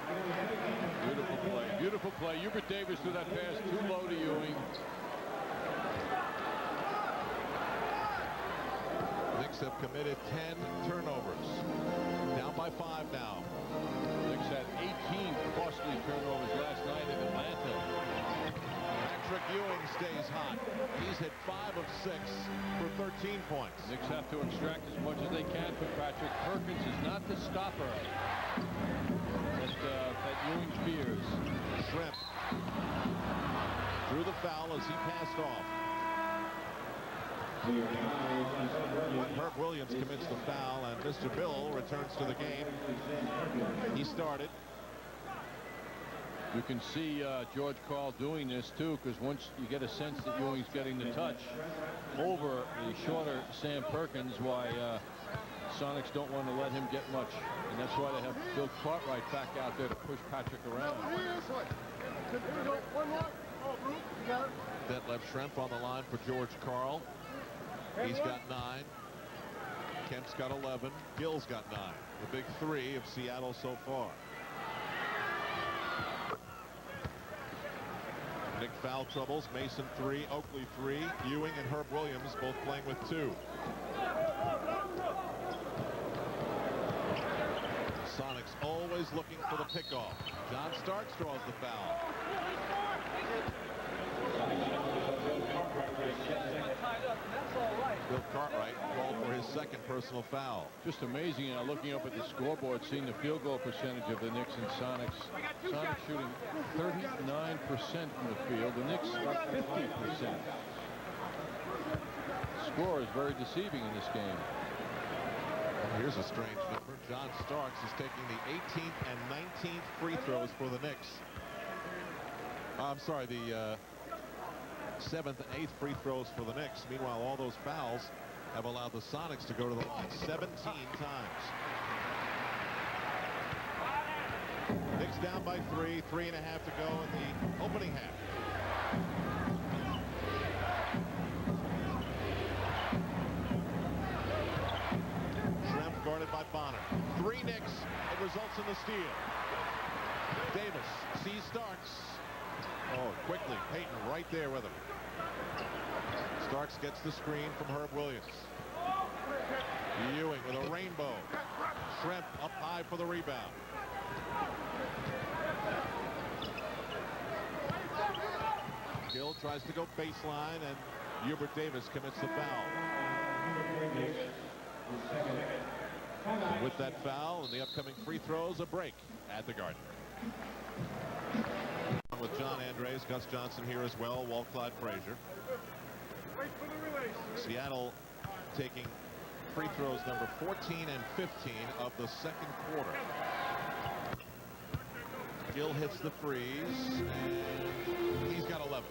Beautiful play. Beautiful play. Hubert Davis threw that pass too low to Ewing. Knicks have committed 10 turnovers. Down by 5 now. Knicks had 18 costly turnovers last night in Atlanta. Patrick Ewing stays hot. He's hit 5 of 6 for 13 points. Knicks have to extract as much as they can from Patrick. Perkins is not the stopper that Ewing fears. Shrimp drew the foul as he passed off. Herb Williams commits the foul, and Mr. Bill returns to the game. He started. You can see George Karl doing this too, because once you get a sense that Ewing's getting the touch over the shorter Sam Perkins, why Sonics don't want to let him get much, and that's why they have Bill Cartwright back out there to push Patrick around. Detlef Schrempf on the line for George Karl. He's got 9. Kemp's got 11. Gill's got 9. The big 3 of Seattle so far. Nick foul troubles. Mason 3, Oakley 3. Ewing and Herb Williams both playing with 2. Sonics always looking for the pickoff. John Starks draws the foul. Bill Cartwright called for his second personal foul. Just amazing, looking up at the scoreboard, seeing the field goal percentage of the Knicks and Sonics. Sonics shooting 39% from the field. The Knicks are 50%. Score is very deceiving in this game. Here's a strange number. John Starks is taking the 18th and 19th free throws for the Knicks. I'm sorry, the 7th and 8th free throws for the Knicks. Meanwhile, all those fouls have allowed the Sonics to go to the line 17 times. Knicks down by 3, 3.5 to go in the opening half. Schrempf guarded by Bonner. 3 Knicks. It results in the steal. Davis sees Starks. Oh, quickly. Payton right there with him. Starks gets the screen from Herb Williams. Ewing with a rainbow. Schrempf up high for the rebound. Gill tries to go baseline, and Hubert Davis commits the foul. With that foul and the upcoming free throws, a break at the Garden. With John Andres, Gus Johnson here as well, Walt Clyde Frazier. Seattle taking free throws number 14 and 15 of the second quarter. Gill hits the freeze, and he's got 11.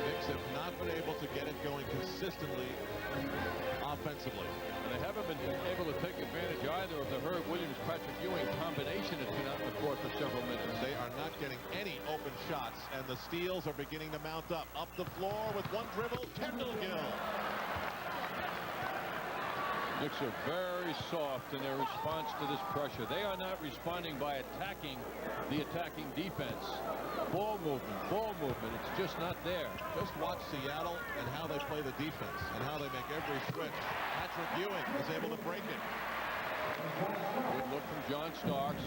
Knicks have not been able to get it going consistently offensively. And they haven't been able to take advantage either of the Herb Williams-Patrick Ewing combination that's been out in the court for several minutes. They are not getting any open shots, and the steals are beginning to mount up. Up the floor with one dribble, Kendall Gill. Knicks are very soft in their response to this pressure. They are not responding by attacking the attacking defense. Ball movement. It's just not there. Just watch Seattle and how they play the defense and how they make every switch. Patrick Ewing is able to break it. Good look from John Starks.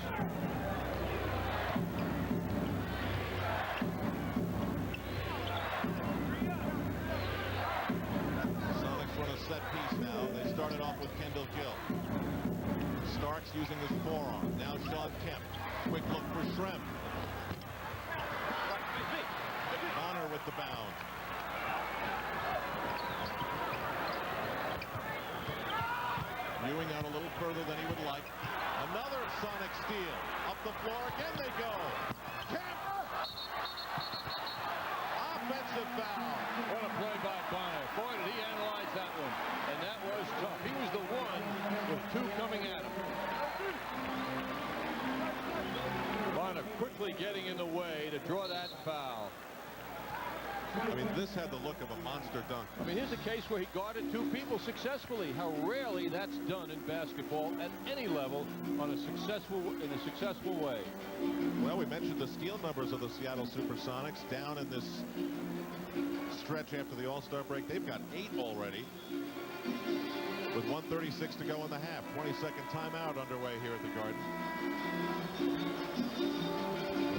Sonics run a set piece now. They started off with Kendall Gill. Starks using his forearm. Now Sean Kemp. Quick look for Schrem. Honor with the bound. Ewing out a little further than he would like. Another Sonic steal. Up the floor again they go. Kemp! Offensive foul. What a play by Bonner. Boy, did he analyze that one. And that was tough. He was the one with two coming at him. Bonner quickly getting in the way to draw that foul. I mean, this had the look of a monster dunk. I mean, here's a case where he guarded two people successfully. How rarely that's done in basketball at any level in a successful way. Well, we mentioned the steal numbers of the Seattle Supersonics down in this stretch after the All-Star break. They've got 8 already with 1:36 to go in the half. 20-second timeout underway here at the Garden.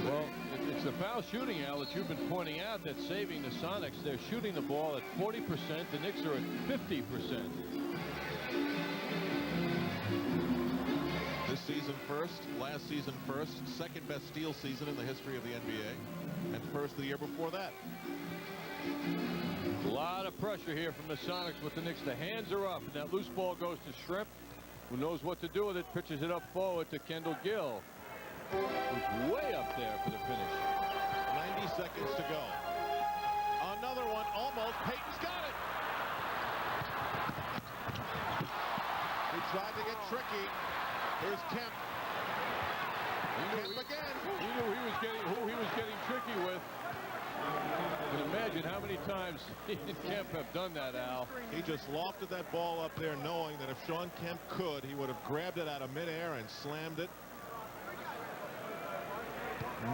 Well, it's the foul shooting, Al, that you've been pointing out that's saving the Sonics. They're shooting the ball at 40%. The Knicks are at 50%. This season first, last season first, second best steal season in the history of the NBA, and first the year before that. A lot of pressure here from the Sonics with the Knicks. The hands are up, and that loose ball goes to Shrimp, who knows what to do with it, pitches it up forward to Kendall Gill, who's way up there for the finish. 90 seconds to go. Another one, almost. Payton's got it. He tried to get tricky. Here's Kemp. Kemp again. He knew who he was getting tricky with. You can imagine how many times he and Kemp have done that, Al. He just lofted that ball up there knowing that if Sean Kemp could, he would have grabbed it out of midair and slammed it.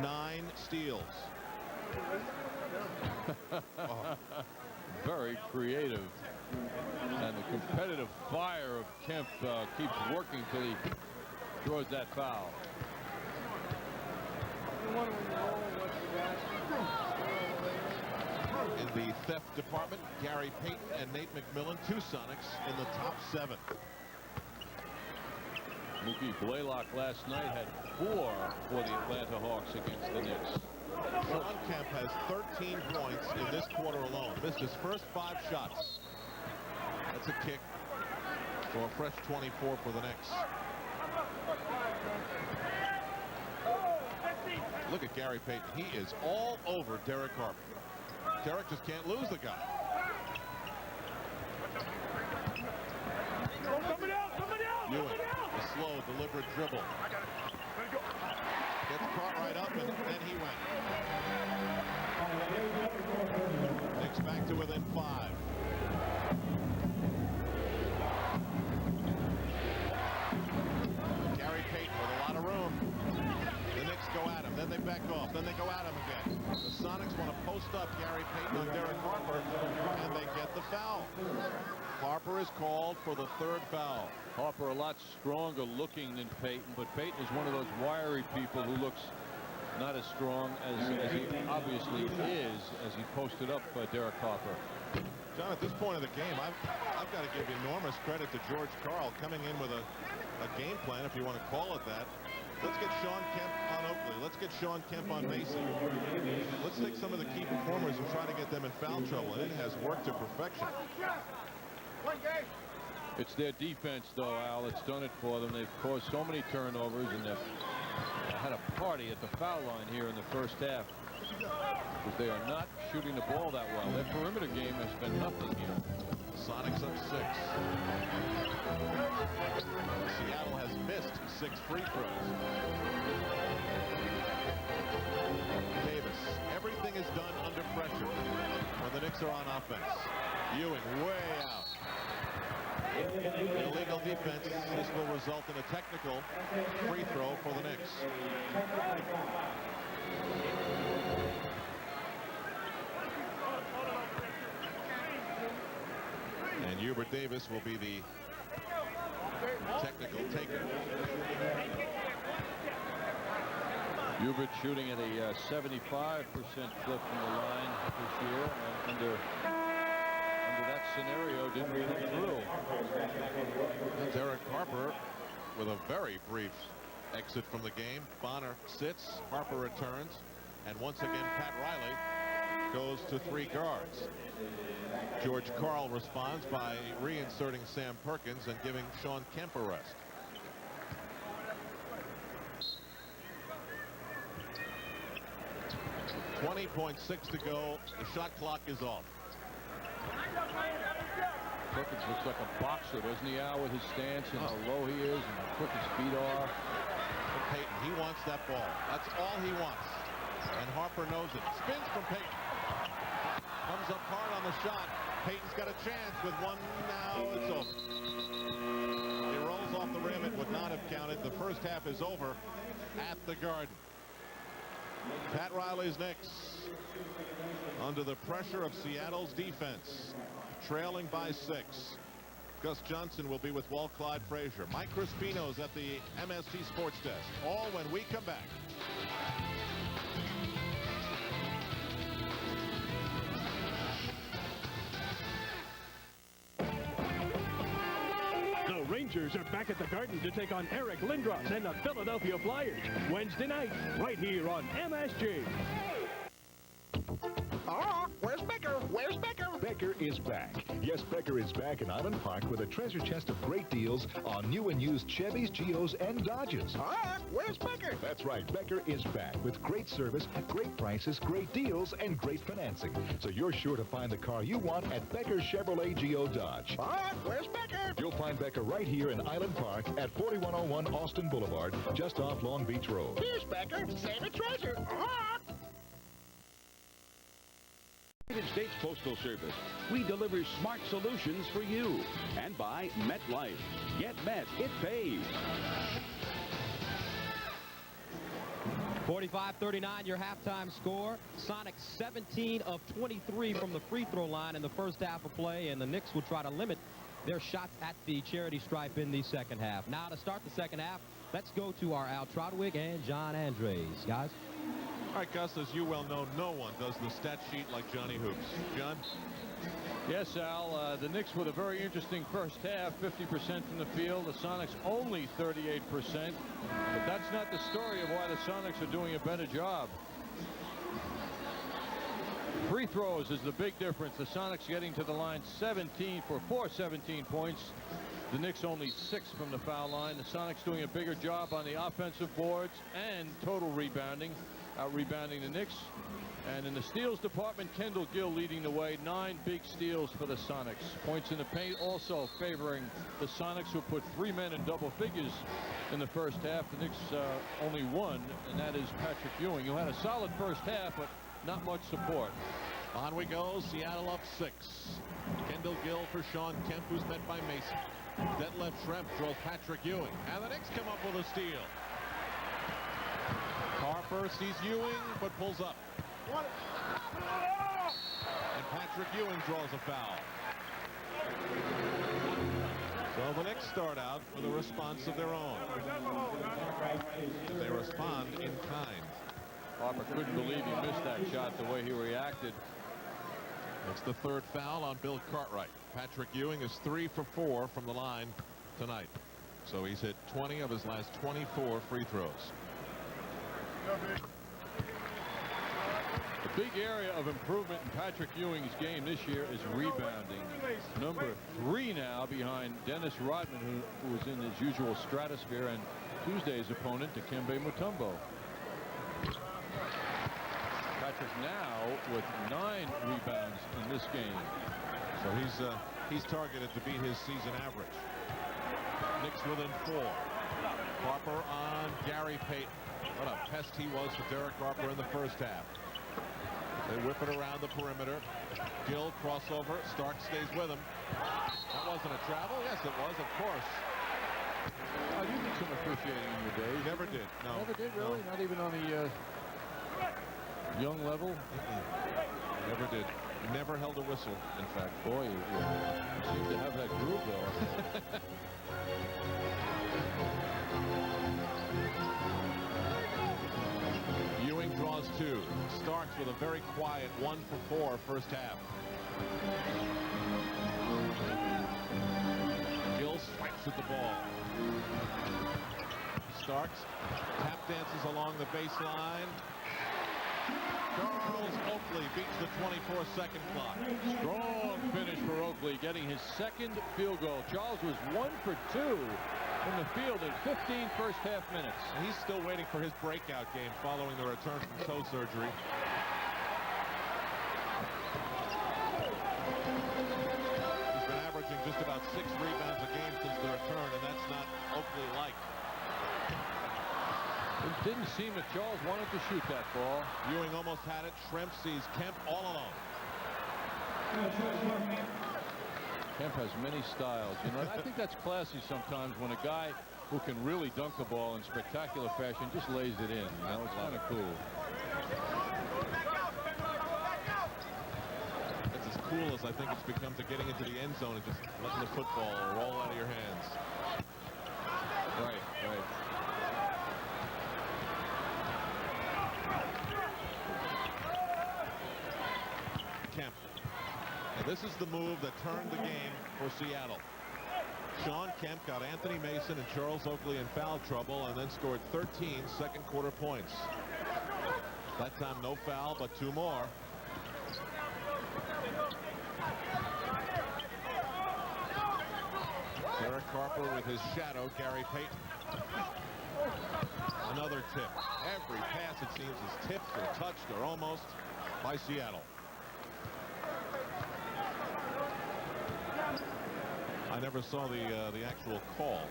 9 steals. Oh. Very creative. And the competitive fire of Kemp keeps working till he draws that foul. In the theft department, Gary Payton and Nate McMillan, 2 Sonics in the top 7. Mookie Blaylock last night had 4 for the Atlanta Hawks against the Knicks. Sean Kemp has 13 points in this quarter alone. Missed his first 5 shots. That's a kick for a fresh 24 for the Knicks. Look at Gary Payton. He is all over Derek Harper. Derek just can't lose the guy. Ewing, a slow, deliberate dribble. Gets caught right up, and then he went. Knicks back to within 5. Gary Payton with a lot of room. The Knicks go at him, then they back off, then they go at him again. The Sonics want to post up Gary Payton on Derek Harper, and they get the foul. Harper is called for the 3rd foul. Harper a lot stronger looking than Payton, but Payton is one of those wiry people who looks not as strong as he obviously is as he posted up Derek Harper. John, at this point of the game, I've got to give enormous credit to George Karl coming in with a game plan, if you want to call it that. Let's get Sean Kemp on Oakley. Let's get Sean Kemp on Macy. Let's take some of the key performers and try to get them in foul trouble, and it has worked to perfection. It's their defense, though, Al. It's done it for them. They've caused so many turnovers, and they've had a party at the foul line here in the first half because they are not shooting the ball that well. Their perimeter game has been nothing here. Sonics up 6. Seattle has missed 6 free throws. Davis, everything is done under pressure when the Knicks are on offense. Ewing way out. Illegal defense. This will result in a technical free throw for the Knicks. And Hubert Davis will be the technical taker. Hubert shooting at a 75% clip from the line this year, and under that scenario didn't come through. And Derek Harper with a very brief exit from the game. Bonner sits, Harper returns, and once again Pat Riley goes to 3 guards. George Karl responds by reinserting Sam Perkins and giving Sean Kemp a rest. .6 to go. The shot clock is off. Perkins looks like a boxer, doesn't he, Al, with his stance and how low he is and how quick his feet are. From Payton, he wants that ball. That's all he wants. And Harper knows it. Spins from Payton. Comes up hard on the shot. Payton's got a chance with one. Now it's over. It rolls off the rim. It would not have counted. The first half is over at the Garden. Pat Riley's Knicks under the pressure of Seattle's defense, trailing by 6. Gus Johnson will be with Walt Clyde Frazier. Mike Crispino's at the MST Sports Desk. All when we come back. The Rangers are back at the Garden to take on Eric Lindros and the Philadelphia Flyers Wednesday night, right here on MSG. Where's Becker? Where's Becker? Becker is back. Yes, Becker is back in Island Park with a treasure chest of great deals on new and used Chevys, Geos, and Dodges. Where's Becker? That's right. Becker is back with great service, great prices, great deals, and great financing. So you're sure to find the car you want at Becker Chevrolet Geo Dodge. Where's Becker? You'll find Becker right here in Island Park at 4101 Austin Boulevard, just off Long Beach Road. Here's Becker. Save a treasure. United States Postal Service. We deliver smart solutions for you. And by MetLife. Get Met. It pays. 45-39 your halftime score. Sonics 17 of 23 from the free throw line in the first half of play, and the Knicks will try to limit their shots at the charity stripe in the second half. Now to start the second half, let's go to our Al Trotwick and John Andres. Guys? All right, Gus, as you well know, no one does the stat sheet like Johnny Hoops. John? Yes, Al, the Knicks with a very interesting first half, 50% from the field. The Sonics only 38%. But that's not the story of why the Sonics are doing a better job. Free throws is the big difference. The Sonics getting to the line 17 for 17 points. The Knicks only 6 from the foul line. The Sonics doing a bigger job on the offensive boards and total rebounding. Rebounding the Knicks. And in the steals department, Kendall Gill leading the way. 9 big steals for the Sonics. Points in the paint also favoring the Sonics, who put 3 men in double figures in the first half. The Knicks only one, and that is Patrick Ewing, who had a solid first half, but not much support. On we go. Seattle up 6. Kendall Gill for Sean Kemp, who's met by Mason. Detlef Schrempf draws Patrick Ewing. And the Knicks come up with a steal. Harper sees Ewing, but pulls up. And Patrick Ewing draws a foul. So the Knicks start out with a response of their own. They respond in kind. Harper couldn't believe he missed that shot the way he reacted. It's the 3rd foul on Bill Cartwright. Patrick Ewing is 3 for 4 from the line tonight. So he's hit 20 of his last 24 free throws. The big area of improvement in Patrick Ewing's game this year is rebounding. Number 3 now behind Dennis Rodman, who was in his usual stratosphere, and Tuesday's opponent, Dikembe Mutombo. Patrick now with 9 rebounds in this game. So he's targeted to beat his season average. Knicks within 4. Harper on Gary Payton. What a pest he was for Derek Harper in the first half. They whip it around the perimeter. Gill crossover. Stark stays with him. That wasn't a travel? Yes, it was, of course. Oh, you did some officiating in your day. Never did, no. Never did, really? No. Not even on the young level? Never did. Never held a whistle, in fact. Boy, you seem to have that groove, though. Ewing draws 2. Starks with a very quiet 1 for 4 first half. Gill swipes at the ball. Starks tap dances along the baseline. Charles Oakley beats the 24-second clock. Strong finish for Oakley, getting his second field goal. Charles was 1 for 2 from the field in 15 first half minutes. And he's still waiting for his breakout game following the return from toe surgery. He's been averaging just about 6 rebounds a game since the return, and that's not Oakley-like. It didn't seem that Charles wanted to shoot that ball. Ewing almost had it. Schrempf sees Kemp all alone. Kemp has many styles. You know, I think that's classy sometimes when a guy who can really dunk the ball in spectacular fashion just lays it in. You know, it's kind of cool. It's as cool as I think it's become to getting into the end zone and just letting the football roll out of your hands. Right, right. Kemp. And this is the move that turned the game for Seattle. Sean Kemp got Anthony Mason and Charles Oakley in foul trouble and then scored 13 second quarter points. That time no foul, but 2 more. Derek Harper with his shadow, Gary Payton. Another tip. Every pass, it seems, is tipped or touched or almost by Seattle. I never saw the actual call.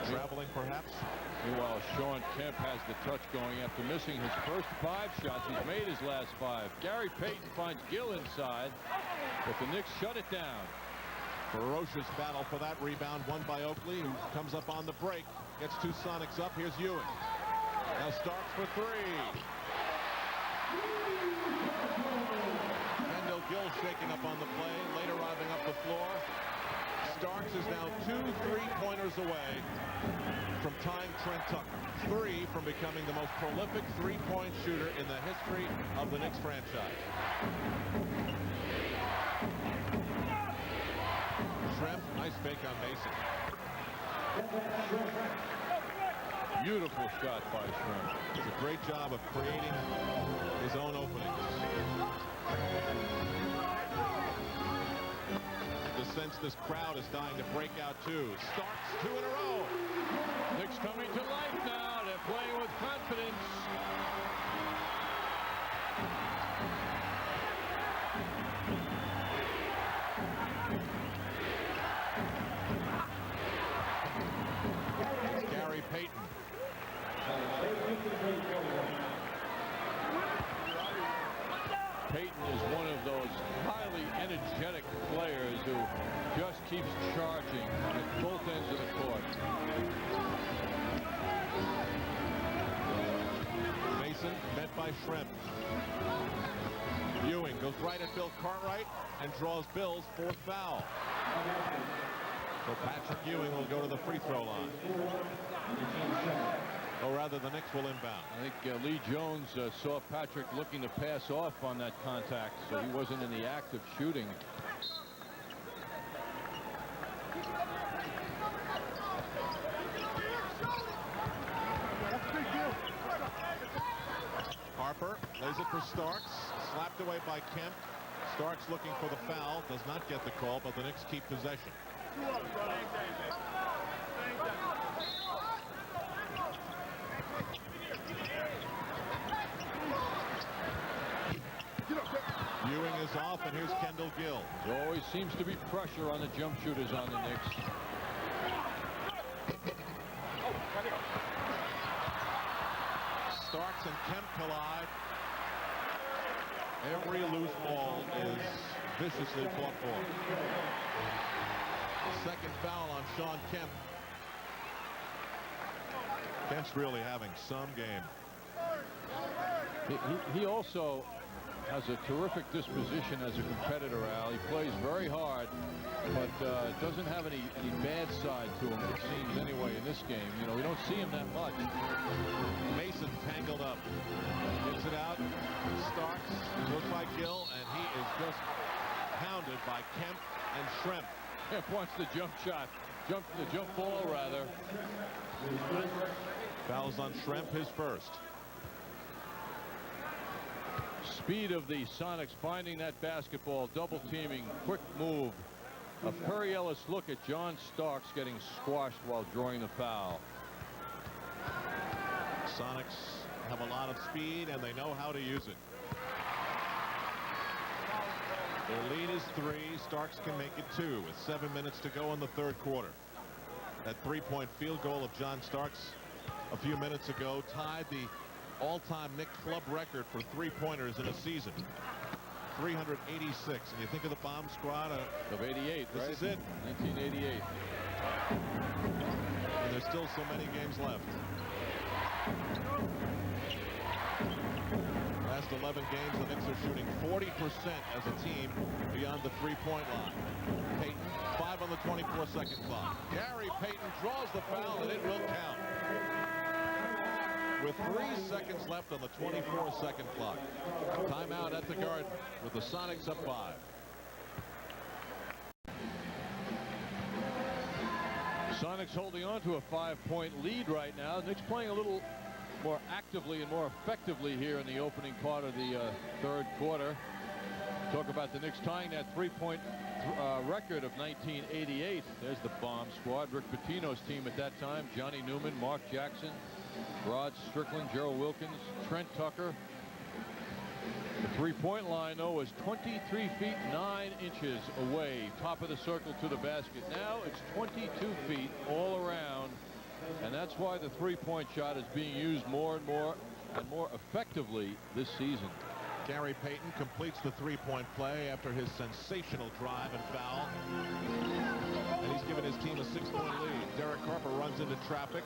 Traveling, perhaps. Meanwhile, Sean Kemp has the touch going after missing his first 5 shots. He's made his last 5. Gary Payton finds Gill inside, but the Knicks shut it down. Ferocious battle for that rebound, won by Oakley, who comes up on the break, gets 2 Sonics up. Here's Ewing. Now Starks for 3. Kendall Gill shaking up on the play, late arriving up the floor. Starks is now 2 3-pointers away from tying Trent Tucker. 3 from becoming the most prolific 3-point shooter in the history of the Knicks franchise. Schrempf, nice fake on Mason. Beautiful shot by Schrempf. Does a great job of creating his own openings. The sense this crowd is dying to break out too. Starks 2 in a row. Knicks coming to life now. They're playing with confidence. It's Gary Payton. Payton is one of those highly energetic players who just keeps charging at both ends of the court. Mason met by Schrempf. Ewing goes right at Bill Cartwright and draws Bill's 4th foul. So Patrick Ewing will go to the free throw line. Or rather, the Knicks will inbound. I think Lee Jones saw Patrick looking to pass off on that contact, so he wasn't in the act of shooting. Harper lays it for Starks. Slapped away by Kemp. Starks looking for the foul. Does not get the call, but the Knicks keep possession. Ewing is off, and here's Kendall Gill. There always seems to be pressure on the jump shooters on the Knicks. Starks and Kemp collide. Every loose ball is viciously fought for. Second foul on Sean Kemp. Kemp's really having some game. He also has a terrific disposition as a competitor, Al. He plays very hard, but doesn't have any bad side to him, it seems, anyway, in this game. You know, we don't see him that much. Mason tangled up. Gets it out. Starks goes by Gill, and he is just pounded by Kemp and Schrempf. Kemp wants the jump shot. The jump ball, rather. Fouls on Schrempf, his first. Speed of the Sonics finding that basketball, double teaming, quick move. A Perry Ellis look at John Starks getting squashed while drawing the foul. Sonics have a lot of speed and they know how to use it. Their lead is 3. Starks can make it 2 with 7 minutes to go in the third quarter. That three-point field goal of John Starks a few minutes ago tied the all-time Knicks club record for three-pointers in a season. 386. And you think of the bomb squad of 88. This is it. 1988. And there's still so many games left. Last 11 games, the Knicks are shooting 40% as a team beyond the three-point line. Payton, 5 on the 24-second clock. Gary Payton draws the foul, and it will count. With 3 seconds left on the 24-second clock. Timeout at the Garden with the Sonics up 5. Sonics holding on to a 5-point lead right now. Knicks playing a little more actively and more effectively here in the opening part of the third quarter. Talk about the Knicks tying that three-point record of 1988. There's the bomb squad. Rick Pitino's team at that time. Johnny Newman, Mark Jackson, Rod Strickland, Gerald Wilkins, Trent Tucker. The three-point line, though, is 23 feet 9 inches away. Top of the circle to the basket. Now it's 22 feet all around. And that's why the three-point shot is being used more and more effectively this season. Gary Payton completes the three-point play after his sensational drive and foul. And he's given his team a 6-point lead. Derek Harper runs into traffic.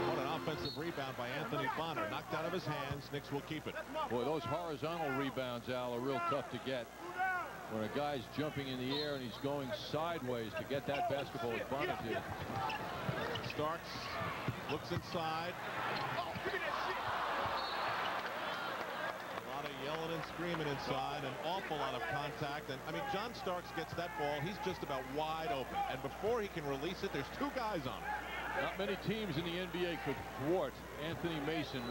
What an offensive rebound by Anthony Bonner. Knocked out of his hands. Knicks will keep it. Boy, those horizontal rebounds, Al, are real tough to get. When a guy's jumping in the air and he's going sideways to get that basketball as Bonner did. Starks looks inside. A lot of yelling and screaming inside. An awful lot of contact. And I mean, John Starks gets that ball. He's just about wide open. And before he can release it, there's 2 guys on him. Not many teams in the NBA could thwart Anthony Mason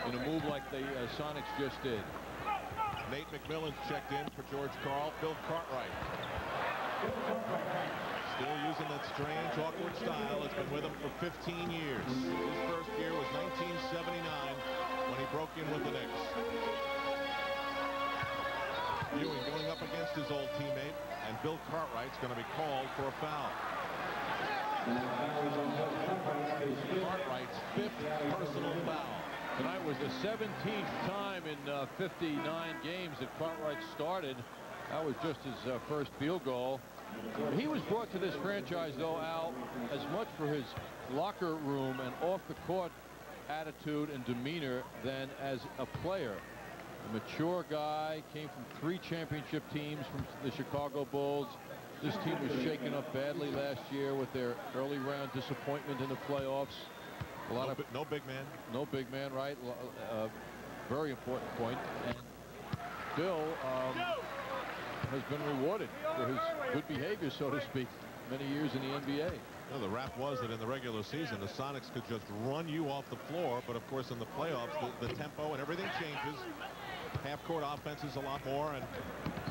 in a move like the Sonics just did. Nate McMillan's checked in for George Karl. Bill Cartwright. Still using that strange, awkward style. It's been with him for 15 years. His first year was 1979 when he broke in with the Knicks. Ewing going up against his old teammate, and Bill Cartwright's going to be called for a foul. Cartwright's 5th personal foul. Tonight was the 17th time in 59 games that Cartwright started. That was just his first field goal. He was brought to this franchise, though, Al, as much for his locker room and off-the-court attitude and demeanor than as a player. A mature guy, came from 3 championship teams from the Chicago Bulls. This team was shaken up badly last year with their early round disappointment in the playoffs. A lot of no big man. No big man, right? Very important point. And Bill has been rewarded for his good behavior, so to speak, many years in the NBA. Well, the rap was that in the regular season, the Sonics could just run you off the floor. But, of course, in the playoffs, the tempo and everything changes. Half-court offense is a lot more, and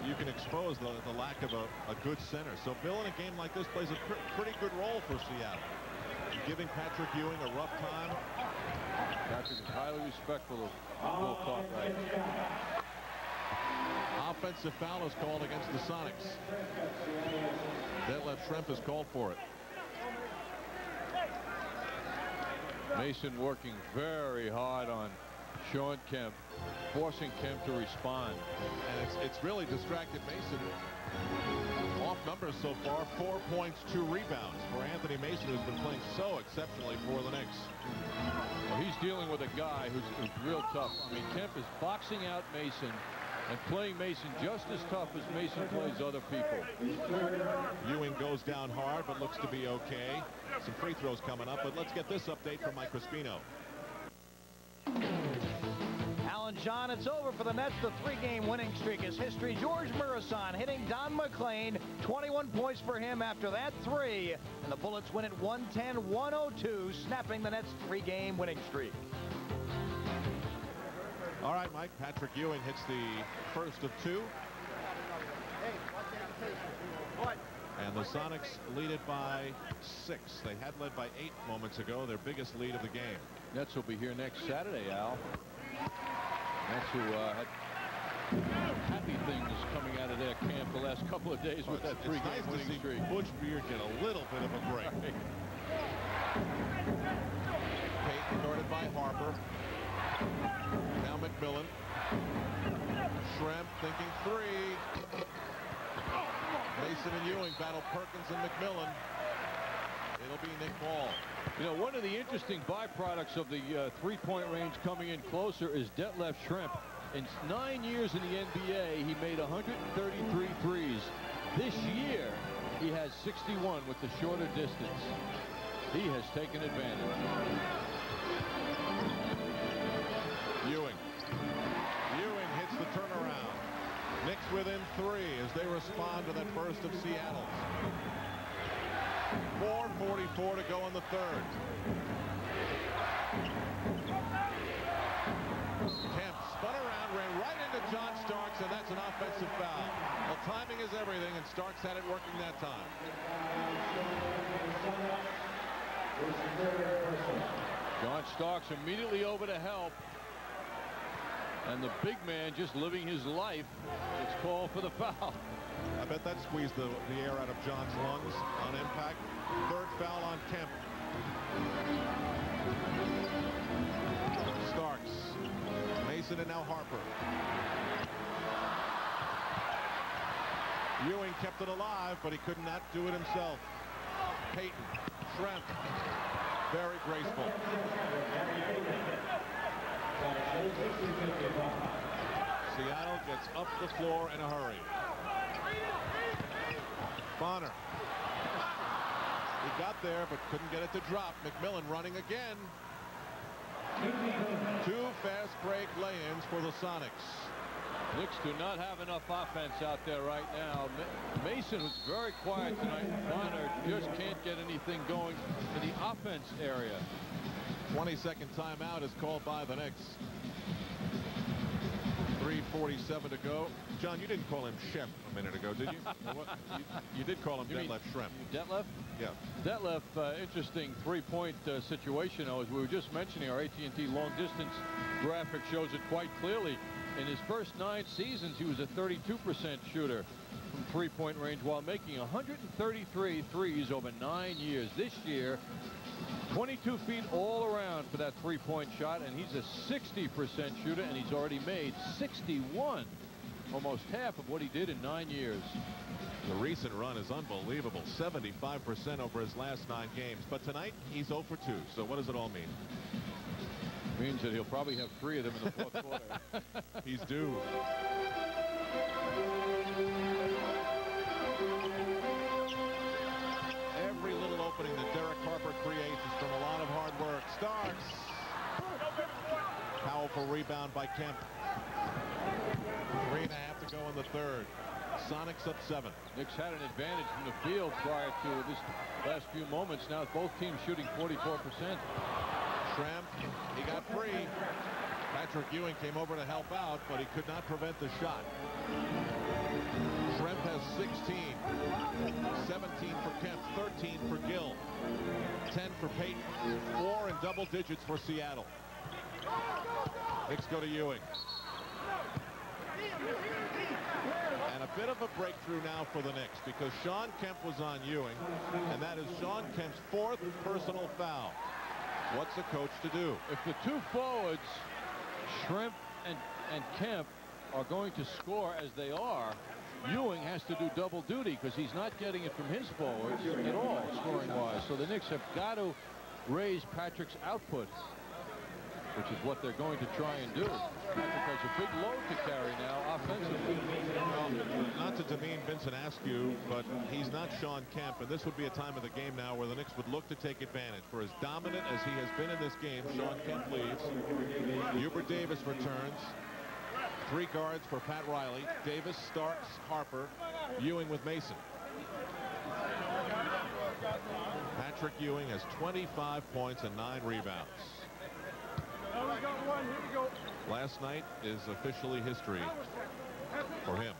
you can expose the lack of a good center. So Bill, in a game like this, plays a pretty good role for Seattle. Giving Patrick Ewing a rough time. Patrick is highly respectful of Bill Cartwright. Offensive foul is called against the Sonics. Detlef Schrempf is called for it. Mason working very hard on Sean Kemp, forcing Kemp to respond. And it's really distracted Mason. Off numbers so far, 4 points, 2 rebounds for Anthony Mason, who's been playing so exceptionally for the Knicks. Well, he's dealing with a guy who's real tough. I mean, Kemp is boxing out Mason and playing Mason just as tough as Mason plays other people. Ewing goes down hard, but looks to be okay. Some free throws coming up, but let's get this update from Mike Crispino. Alan John, it's over for the Nets. The 3-game winning streak is history. George Murison hitting Don McLean. 21 points for him after that 3. And the Bullets win at 110-102, snapping the Nets' 3-game winning streak. All right, Mike. Patrick Ewing hits the first of 2. And the Sonics lead it by 6. They had led by 8 moments ago, their biggest lead of the game. Nets will be here next Saturday, Al. Nets who had happy things coming out of their camp the last couple of days with that 3-game winning streak. Butch Beard get a little bit of a break. Right. Payton guarded by Harper. Now McMillan. Schrempf thinking 3. Mason and Ewing battle Perkins and McMillan. It'll be Nick Ball. You know, one of the interesting byproducts of the 3-point range coming in closer is Detlef Schrempf. In 9 years in the NBA, he made 133 threes. This year, he has 61 with the shorter distance. He has taken advantage. Ewing hits the turnaround. Knicks within 3 as they respond to that burst of Seattle. 4:44 to go in the 3rd. Kemp spun around, ran right into John Starks, and that's an offensive foul. Well, timing is everything, and Starks had it working that time. John Starks immediately over to help. And the big man just living his life. It's called for the foul. I bet that squeezed the air out of John's lungs on impact. 3rd foul on Kemp. Starks. Mason and now Harper. Ewing kept it alive, but he could not do it himself. Payton. Schrempf. Very graceful. Seattle gets up the floor in a hurry. Bonner. He got there, but couldn't get it to drop. McMillan running again. 2 fast break lay-ins for the Sonics. Knicks do not have enough offense out there right now. Mason was very quiet tonight. Bonner just can't get anything going in the offense area. 22nd timeout is called by the Knicks. 3:47 to go. John, you didn't call him Shemp a minute ago, did you? You did call him Detlef Schrempf. Detlef? Yeah. Detlef, interesting 3-point situation. As we were just mentioning, our AT&T long distance graphic shows it quite clearly. In his first 9 seasons, he was a 32% shooter from 3-point range while making 133 threes over 9 years. This year, 22 feet all around for that 3-point shot, and he's a 60% shooter, and he's already made 61, almost half of what he did in 9 years. The recent run is unbelievable, 75% over his last 9 games. But tonight, he's 0 for 2. So what does it all mean? Means that he'll probably have 3 of them in the 4th quarter. He's due. Every little opening that Derek Harper creates is from a lot of hard work. Starks. Powerful rebound by Kemp. 3.5 to go in the 3rd. Sonics up 7. Knicks had an advantage from the field prior to this last few moments. Now both teams shooting 44%. Schrempf, he got free. Patrick Ewing came over to help out, but he could not prevent the shot. Schrempf has 16. 17 for Kemp, 13 for Gill, 10 for Payton, 4 in double digits for Seattle. Knicks go to Ewing. And a bit of a breakthrough now for the Knicks because Sean Kemp was on Ewing, and that is Sean Kemp's 4th personal foul. What's the coach to do? If the 2 forwards Shrimp and Kemp are going to score as they are, Ewing has to do double duty because he's not getting it from his forwards at all, scoring-wise. So the Knicks have got to raise Patrick's output, which is what they're going to try and do. Patrick has a big load to carry now offensively. Well, not to demean Vincent Askew, but he's not Sean Kemp, and this would be a time of the game now where the Knicks would look to take advantage. For as dominant as he has been in this game, Sean Kemp leads. Hubert Davis returns. 3 guards for Pat Riley. Davis, Starks, Harper, Ewing with Mason. Patrick Ewing has 25 points and 9 rebounds. Oh, we got one. Here we go. Last night is officially history for him.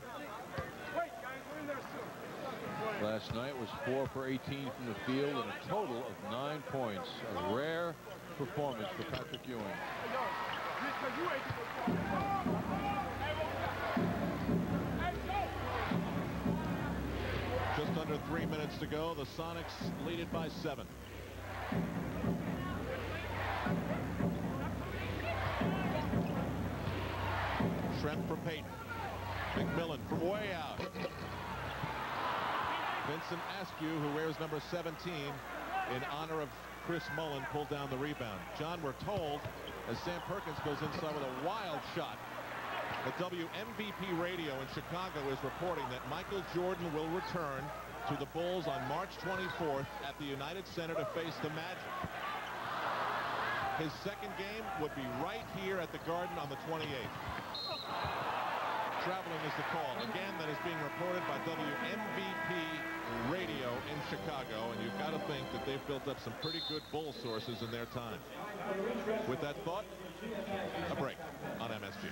Wait, guys, we're in there soon. Last night was 4 for 18 from the field and a total of 9 points. A rare performance for Patrick Ewing. Just under 3 minutes to go. The Sonics lead it by 7. Shrimp for Payton. McMillan from way out. Vincent Askew, who wears number 17, in honor of Chris Mullen, pulled down the rebound. John, we're told, as Sam Perkins goes inside with a wild shot, the WMVP radio in Chicago is reporting that Michael Jordan will return to the Bulls on March 24th at the United Center to face the Magic. His second game would be right here at the Garden on the 28th. Traveling is the call. Again, that is being reported by WMVP radio in Chicago, and you've got to think that they've built up some pretty good Bull sources in their time. With that thought, a break on MSG.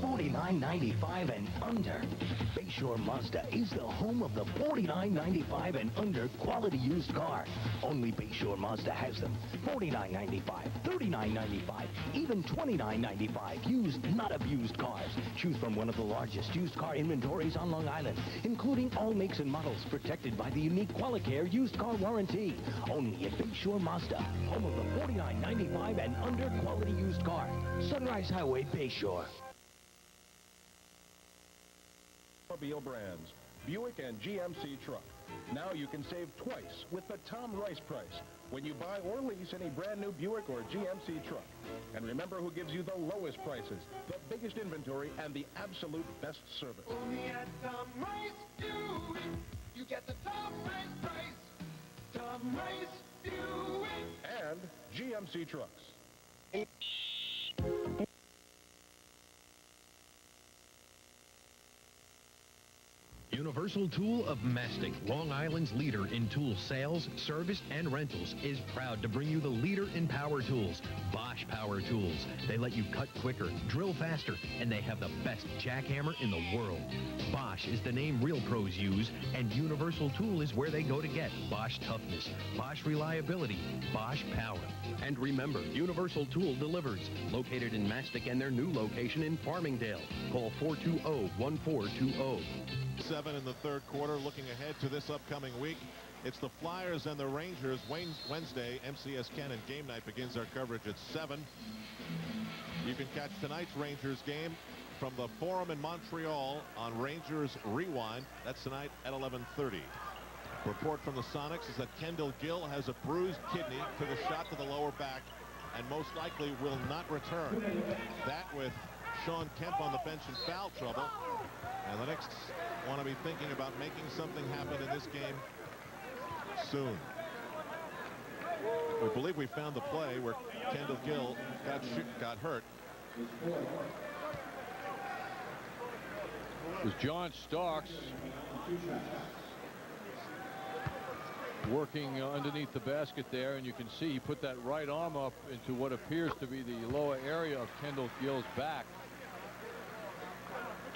$49.95 and under. Bayshore Mazda is the home of the $49.95 and under quality used car. Only Bayshore Mazda has them. $49.95, $39.95, even $29.95. Used, not abused cars. Choose from one of the largest used car inventories on Long Island, including all makes and models protected by the unique Qualicare used car warranty. Only at Bayshore Mazda, home of the $49.95 and under quality used car. Sunrise Highway, Bayshore. Automobile brands, Buick and GMC truck. Now you can save twice with the Tom Rice price when you buy or lease any brand new Buick or GMC truck. And remember who gives you the lowest prices, the biggest inventory, and the absolute best service. Only at Tom Rice Buick, you get the Tom Rice price. Tom Rice Buick. And GMC trucks. Universal Tool of Mastic, Long Island's leader in tool sales, service, and rentals, is proud to bring you the leader in power tools, Bosch Power Tools. They let you cut quicker, drill faster, and they have the best jackhammer in the world. Bosch is the name real pros use, and Universal Tool is where they go to get Bosch toughness, Bosch reliability, Bosch power. And remember, Universal Tool delivers. Located in Mastic and their new location in Farmingdale. Call 420-1420. 7 in the third quarter. Looking ahead to this upcoming week, it's the Flyers and the Rangers. Wednesday, MCS Cannon game night begins our coverage at 7. You can catch tonight's Rangers game from the Forum in Montreal on Rangers Rewind. That's tonight at 11:30. Report from the Sonics is that Kendall Gill has a bruised kidney, took a shot to the lower back, and most likely will not return. That with Sean Kemp on the bench in foul trouble. And the Knicks want to be thinking about making something happen in this game soon. We believe we found the play where Kendall Gill got hurt. It was John Starks working underneath the basket there, and you can see he put that right arm up into what appears to be the lower area of Kendall Gill's back,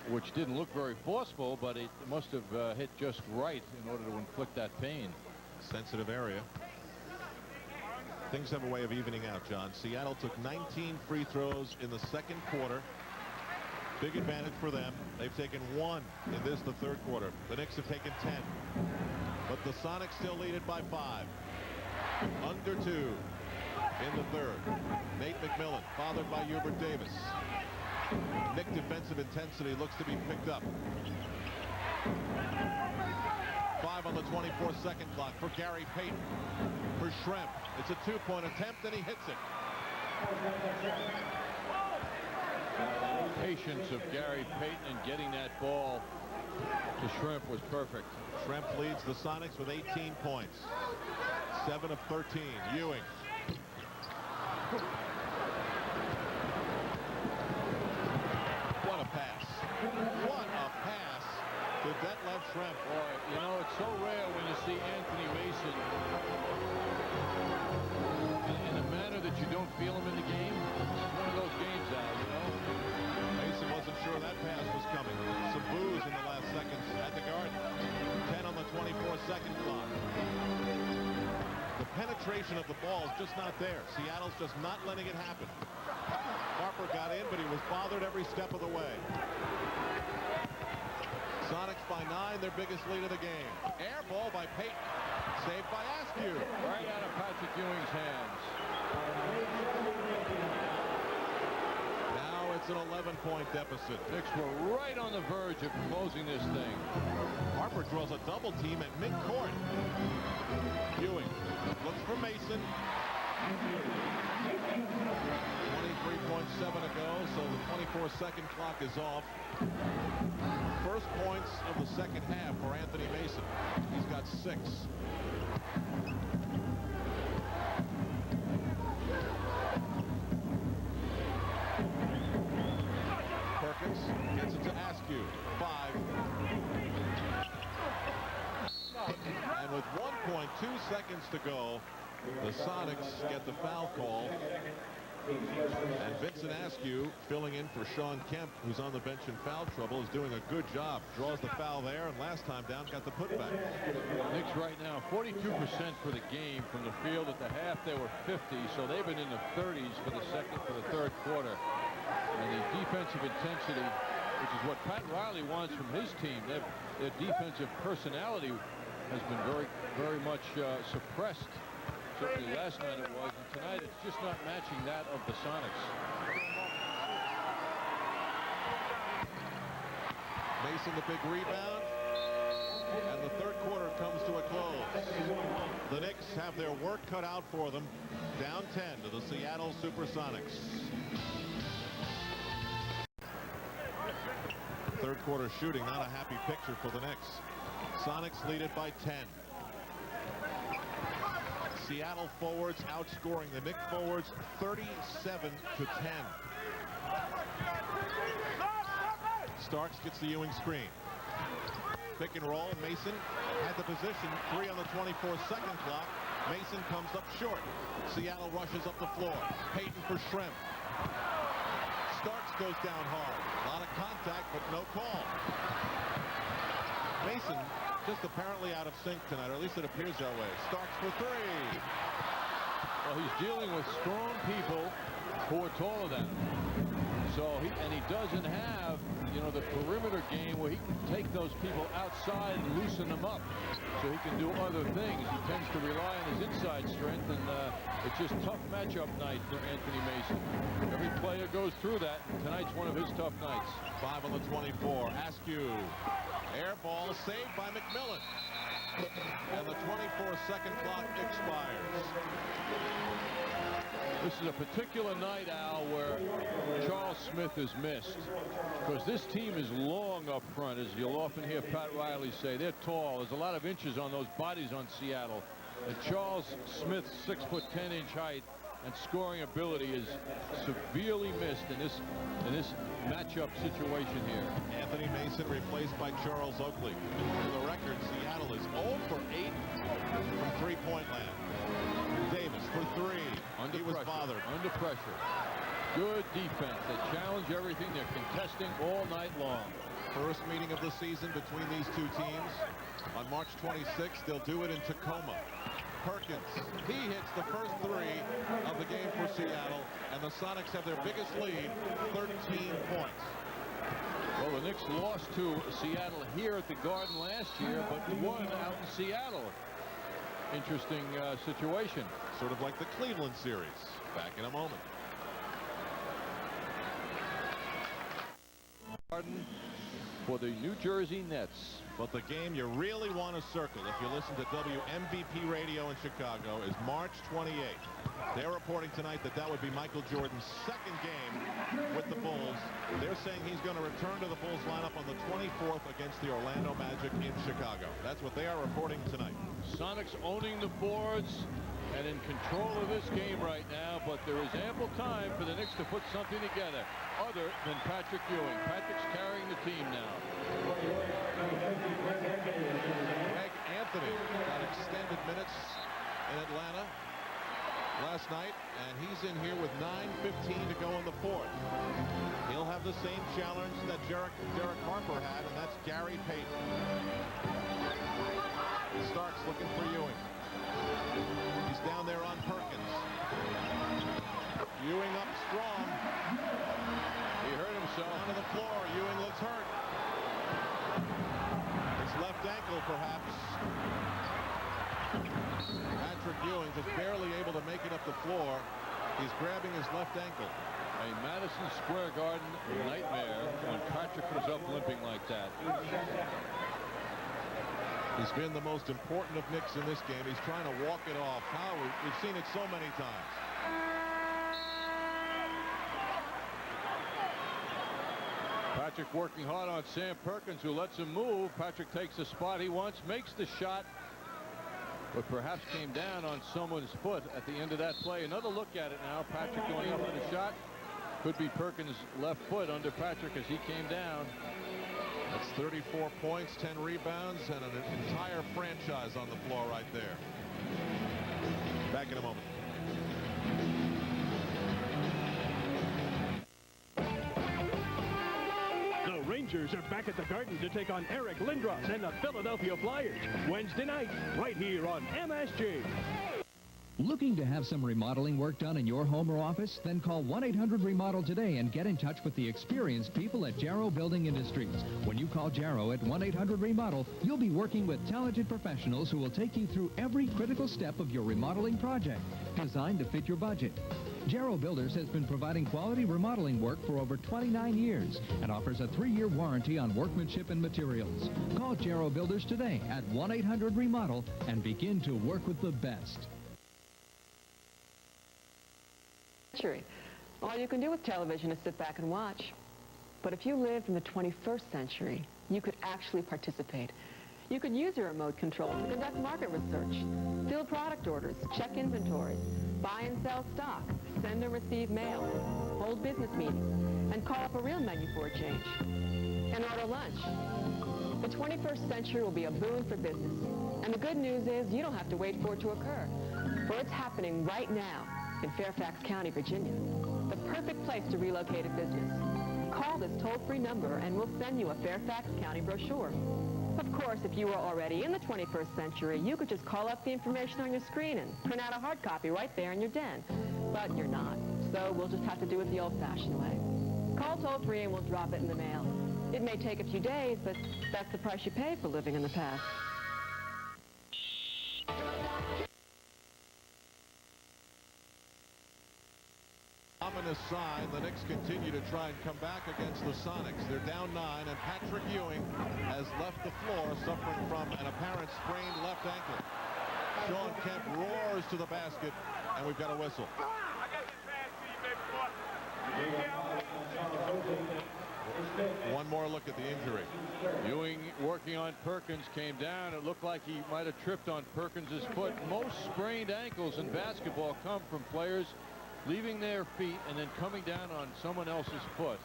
which didn't look very forceful, but it must have hit just right in order to inflict that pain. Sensitive area. Things have a way of evening out, John. Seattle took 19 free throws in the second quarter. Big advantage for them. They've taken 1 in this, the third quarter. The Knicks have taken 10. But the Sonics still lead it by 5. Under 2 in the third. Nate McMillan, fathered by Hubert Davis. Knick defensive intensity looks to be picked up. 5 on the 24-second clock for Gary Payton. For Schrempf, it's a 2-point attempt, and he hits it. The patience of Gary Payton in getting that ball to Schrempf was perfect. Schrempf leads the Sonics with 18 points. 7 of 13. Ewing. What a pass. What a pass to Detlef Schrempf. Boy, you know, it's so rare when you see Anthony Mason in a manner that you don't feel him in the game. It's one of those games, Al, you know. Mason wasn't sure that pass was coming. Some boos in the last seconds at the Garden. 10 on the 24-second clock. The penetration of the ball is just not there. Seattle's just not letting it happen. Harper got in, but he was bothered every step of the way. Sonics by 9, their biggest lead of the game. Air ball by Payton. Saved by Askew. Right out of Patrick Ewing's hands. Now it's an 11-point deficit. Knicks were right on the verge of closing this thing. Harper draws a double team at midcourt. Ewing looks for Mason. 23.7 to go, so the 24-second clock is off. First points of the second half for Anthony Mason. He's got 6. Perkins gets it to Askew. 5. And with 1.2 seconds to go, the Sonics get the foul call. And Vincent Askew, filling in for Sean Kemp, who's on the bench in foul trouble, is doing a good job. Draws the foul there, and last time down got the putback. Knicks right now 42% for the game from the field. At the half they were 50, so they've been in the 30s for the third quarter. And the defensive intensity, which is what Pat Riley wants from his team, their defensive personality has been very much suppressed. Certainly last night it was, and tonight it's just not matching that of the Sonics. Mason the big rebound, and the third quarter comes to a close. The Knicks have their work cut out for them, down 10 to the Seattle Supersonics. Third quarter shooting, not a happy picture for the Knicks. Sonics lead it by 10. Seattle forwards outscoring the Knicks forwards 37 to 10. Starks gets the Ewing screen. Pick and roll. Mason had the position. 3 on the 24-second clock. Mason comes up short. Seattle rushes up the floor. Payton for Schrempf. Starks goes down hard. A lot of contact, but no call. Mason just apparently out of sync tonight, or at least it appears that way. Starks for 3. Well, he's dealing with strong people who are taller than him. So he doesn't have, you know, the perimeter game where he can take those people outside and loosen them up so he can do other things. He tends to rely on his inside strength, and it's just tough matchup night for Anthony Mason. Every player goes through that, and tonight's one of his tough nights. 5 on the 24. Askew. Air ball saved by McMillan. And the 24-second clock expires. This is a particular night, Al, where Charles Smith is missed, because this team is long up front, as you'll often hear Pat Riley say. They're tall. There's a lot of inches on those bodies on Seattle. And Charles Smith's 6'10" height and scoring ability is severely missed in this matchup situation here. Anthony Mason replaced by Charles Oakley. For the record, Seattle is 0 for 8 from three-point land. Davis for 3. He was bothered. Under pressure. Good defense. They challenge everything. They're contesting all night long. First meeting of the season between these two teams. On March 26th, they'll do it in Tacoma. Perkins, he hits the first 3 of the game for Seattle, and the Sonics have their biggest lead, 13 points. Knicks lost to Seattle here at the Garden last year, but won out in Seattle. Interesting situation. Sort of like the Cleveland series. Back in a moment. Garden for the New Jersey Nets. But the game you really want to circle if you listen to WMVP radio in Chicago is March 28th. They're reporting tonight that that would be Michael Jordan's second game with the Bulls. They're saying he's going to return to the Bulls lineup on the 24th against the Orlando Magic in Chicago. That's what they are reporting tonight. Sonics owning the boards and in control of this game right now, but there is ample time for the Knicks to put something together other than Patrick Ewing. Patrick's carrying the team now. Greg Anthony got extended minutes in Atlanta last night, and he's in here with 9:15 to go in the fourth. He'll have the same challenge that Derek Harper had, and that's Gary Payton. Starks looking for Ewing. He's down there on Perkins. Ewing up strong. He hurt himself. Onto the floor. Ewing looks hurt. His left ankle, perhaps. Patrick Ewing just barely able to make it up the floor. He's grabbing his left ankle. A Madison Square Garden nightmare when Patrick was up limping like that. He's been the most important of Knicks in this game. He's trying to walk it off. How we've seen it so many times. Patrick working hard on Sam Perkins, who lets him move. Patrick takes the spot he wants, makes the shot, but perhaps came down on someone's foot at the end of that play. Another look at it now. Patrick going up for the shot. Could be Perkins' left foot under Patrick as he came down. That's 34 points, 10 rebounds, and an entire franchise on the floor right there. Back in a moment. The Rangers are back at the Garden to take on Eric Lindros and the Philadelphia Flyers. Wednesday night, right here on MSG. Looking to have some remodeling work done in your home or office? Then call 1-800-REMODEL today and get in touch with the experienced people at Jarrow Building Industries. When you call Jarrow at 1-800-REMODEL, you'll be working with talented professionals who will take you through every critical step of your remodeling project, designed to fit your budget. Jarrow Builders has been providing quality remodeling work for over 29 years and offers a 3-year warranty on workmanship and materials. Call Jarrow Builders today at 1-800-REMODEL and begin to work with the best. All you can do with television is sit back and watch. But if you lived in the 21st century, you could actually participate. You could use your remote control to conduct market research, fill product orders, check inventories, buy and sell stock, send and receive mail, hold business meetings, and call up a real menu for a change, and order lunch. The 21st century will be a boon for business. And the good news is you don't have to wait for it to occur, for it's happening right now in Fairfax County, Virginia. The perfect place to relocate a business. Call this toll-free number and we'll send you a Fairfax County brochure. Of course, if you were already in the 21st century, you could just call up the information on your screen and print out a hard copy right there in your den. But you're not, so we'll just have to do it the old-fashioned way. Call toll-free and we'll drop it in the mail. It may take a few days, but that's the price you pay for living in the past. Ominous sign. The Knicks continue to try and come back against the Sonics. They're down 9, and Patrick Ewing has left the floor suffering from an apparent sprained left ankle. Sean Kemp roars to the basket, and we've got a whistle. One more look at the injury. Ewing working on Perkins came down. It looked like he might have tripped on Perkins' foot. Most sprained ankles in basketball come from players leaving their feet and then coming down on someone else's foot.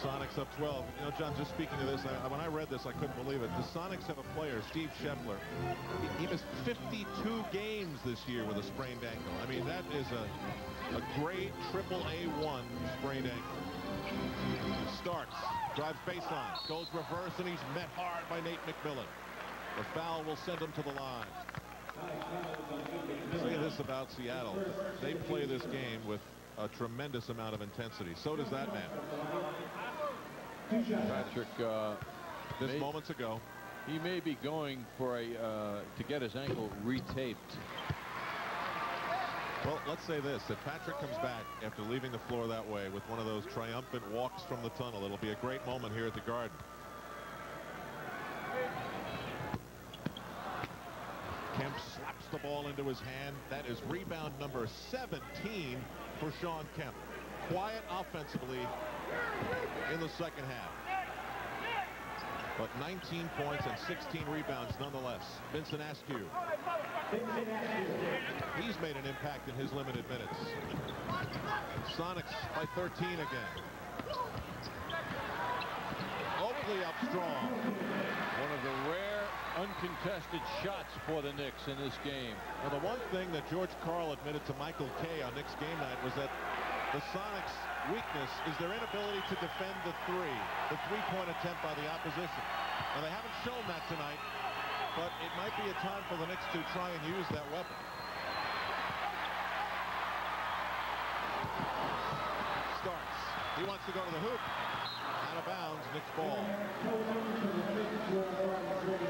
Sonics up 12. You know, John, just speaking of this, when I read this, I couldn't believe it. The Sonics have a player, Steve Scheffler. He missed 52 games this year with a sprained ankle. I mean, that is a grade AAA1 sprained ankle. Starks, drives baseline, goes reverse, and he's met hard by Nate McMillan. The foul will send him to the line. I'll say this about Seattle. They play this game with a tremendous amount of intensity. So does that man. Patrick, just moments ago, he may be going for a to get his ankle retaped. Well, let's say this, that Patrick comes back after leaving the floor that way with one of those triumphant walks from the tunnel. It'll be a great moment here at the Garden. Kemp slaps the ball into his hand. That is rebound number 17 for Shawn Kemp. Quiet offensively in the second half. But 19 points and 16 rebounds nonetheless. Vincent Askew. He's made an impact in his limited minutes. Sonics by 13 again. Oakley up strong. One of the rare uncontested shots for the Knicks in this game. Well, the one thing that George Karl admitted to Michael Kay on Knicks game night was that the Sonics' weakness is their inability to defend the three-point attempt by the opposition. Now, they haven't shown that tonight, but it might be a time for the Knicks to try and use that weapon. Starks. He wants to go to the hoop. Out of bounds, Knicks ball.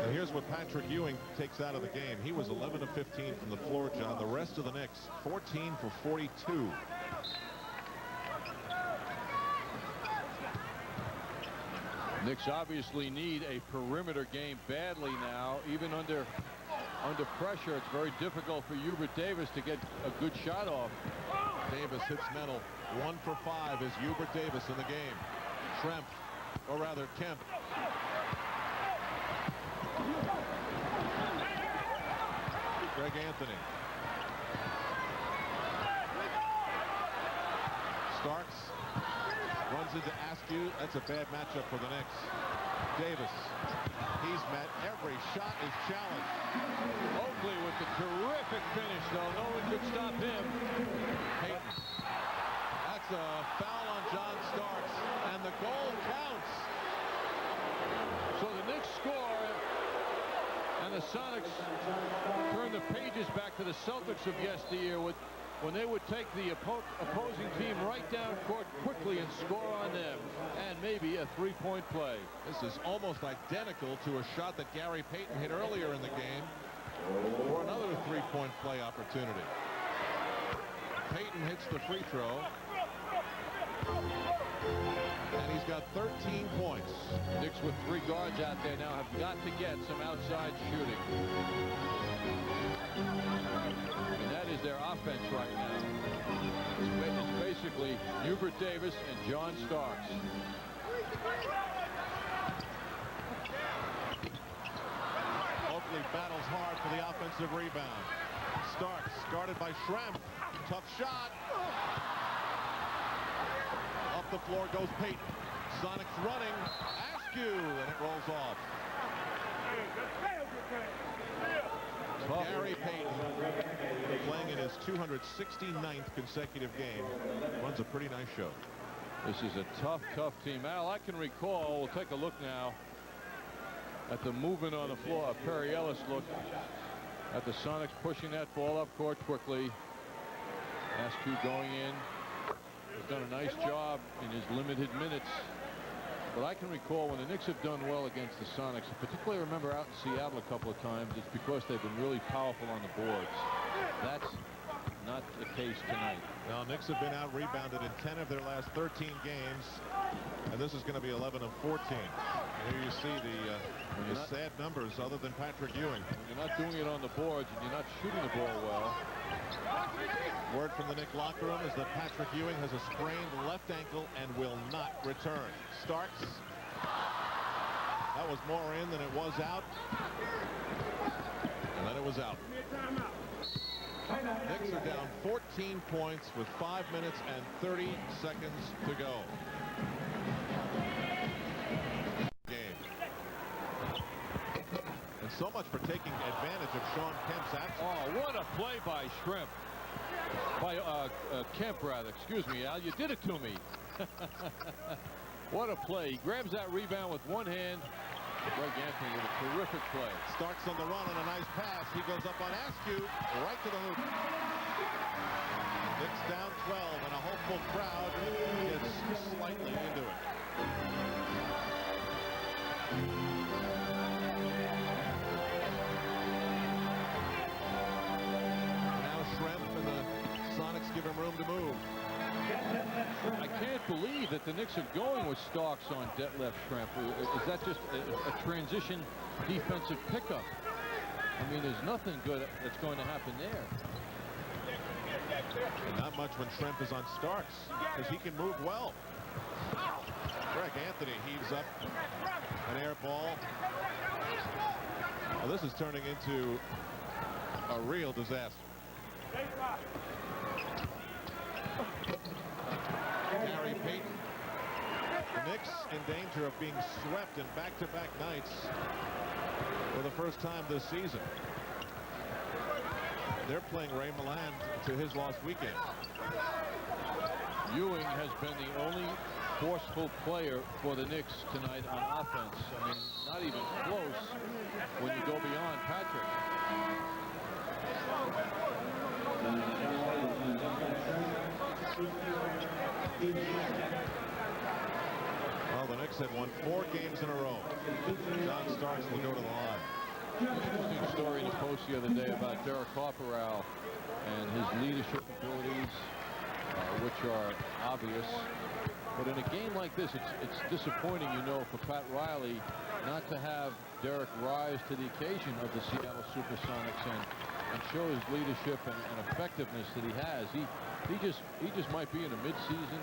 And here's what Patrick Ewing takes out of the game. He was 11 of 15 from the floor, John. The rest of the Knicks, 14 for 42. Knicks obviously need a perimeter game badly now. Even under pressure, it's very difficult for Hubert Davis to get a good shot off. Davis hits metal. 1 for 5 is Hubert Davis in the game. Schrempf, or rather Kemp. Greg Anthony. Starks runs into Askew. That's a bad matchup for the Knicks. Davis. He's met. Every shot is challenged. Oakley with the terrific finish, though. No one could stop him. Payton. That's a foul on John Starks, and the goal counts. So the Knicks score, and the Sonics turn the pages back to the Celtics of yesteryear when they would take the opposing team right down court quickly and score on them, and maybe a three-point play. This is almost identical to a shot that Gary Payton hit earlier in the game for another three-point play opportunity. Payton hits the free throw, and he's got 13 points. Knicks with 3 guards out there now have got to get some outside shooting. And that is their offense right now. It's basically Hubert Davis and John Starks. Oakley battles hard for the offensive rebound. Starks guarded by Schrempf. Tough shot. Up the floor goes Payton. Sonics running. Askew, and it rolls off. Gary Payton, playing in his 269th consecutive game, runs a pretty nice show. This is a tough team. Al, I can recall, we'll take a look now at the movement on the floor. Perry Ellis looked at the Sonics pushing that ball up court quickly. Askew going in. Has done a nice job in his limited minutes. But I can recall when the Knicks have done well against the Sonics, I particularly remember out in Seattle a couple of times, it's because they've been really powerful on the boards. That's not the case tonight. Now, Knicks have been out-rebounded in 10 of their last 13 games, and this is going to be 11 of 14. And here you see the sad numbers other than Patrick Ewing. When you're not doing it on the boards and you're not shooting the ball well. Word from the Knicks locker room is that Patrick Ewing has a sprained left ankle and will not return. Starks. That was more in than it was out. And then it was out. Knicks are down 14 points with 5 minutes and 30 seconds to go. Game. And so much for taking advantage of Shawn Kemp's action. Oh, what a play by Schrempf. By Kemp, rather. Excuse me, Al. You did it to me. What a play. He grabs that rebound with one hand. Greg Anthony with a terrific play. Starks on the run and a nice pass. He goes up on Askew, right to the hoop. Knicks down 12, and a hopeful crowd gets slightly into it. Now Schrempf and the Sonics give him room to move. I can't believe that the Knicks are going with Starks on Detlef Schrempf. Is that just a transition defensive pickup? I mean, there's nothing good that's going to happen there. Not much when Schrempf is on Starks, because he can move well. Greg Anthony heaves up an air ball. Well, this is turning into a real disaster. Gary Payton. The Knicks in danger of being swept in back-to-back nights for the first time this season. They're playing Ray Milland to his lost weekend. Ewing has been the only forceful player for the Knicks tonight on offense. I mean, not even close when you go beyond Patrick. Well, the Knicks had won 4 games in a row. John Starks will go to the line. Interesting story in the Post the other day about Derek Harperow and his leadership abilities, which are obvious. But in a game like this, it's disappointing, you know, for Pat Riley not to have Derek rise to the occasion of the Seattle Supersonics and show his leadership and effectiveness that he has. He just might be in a mid-season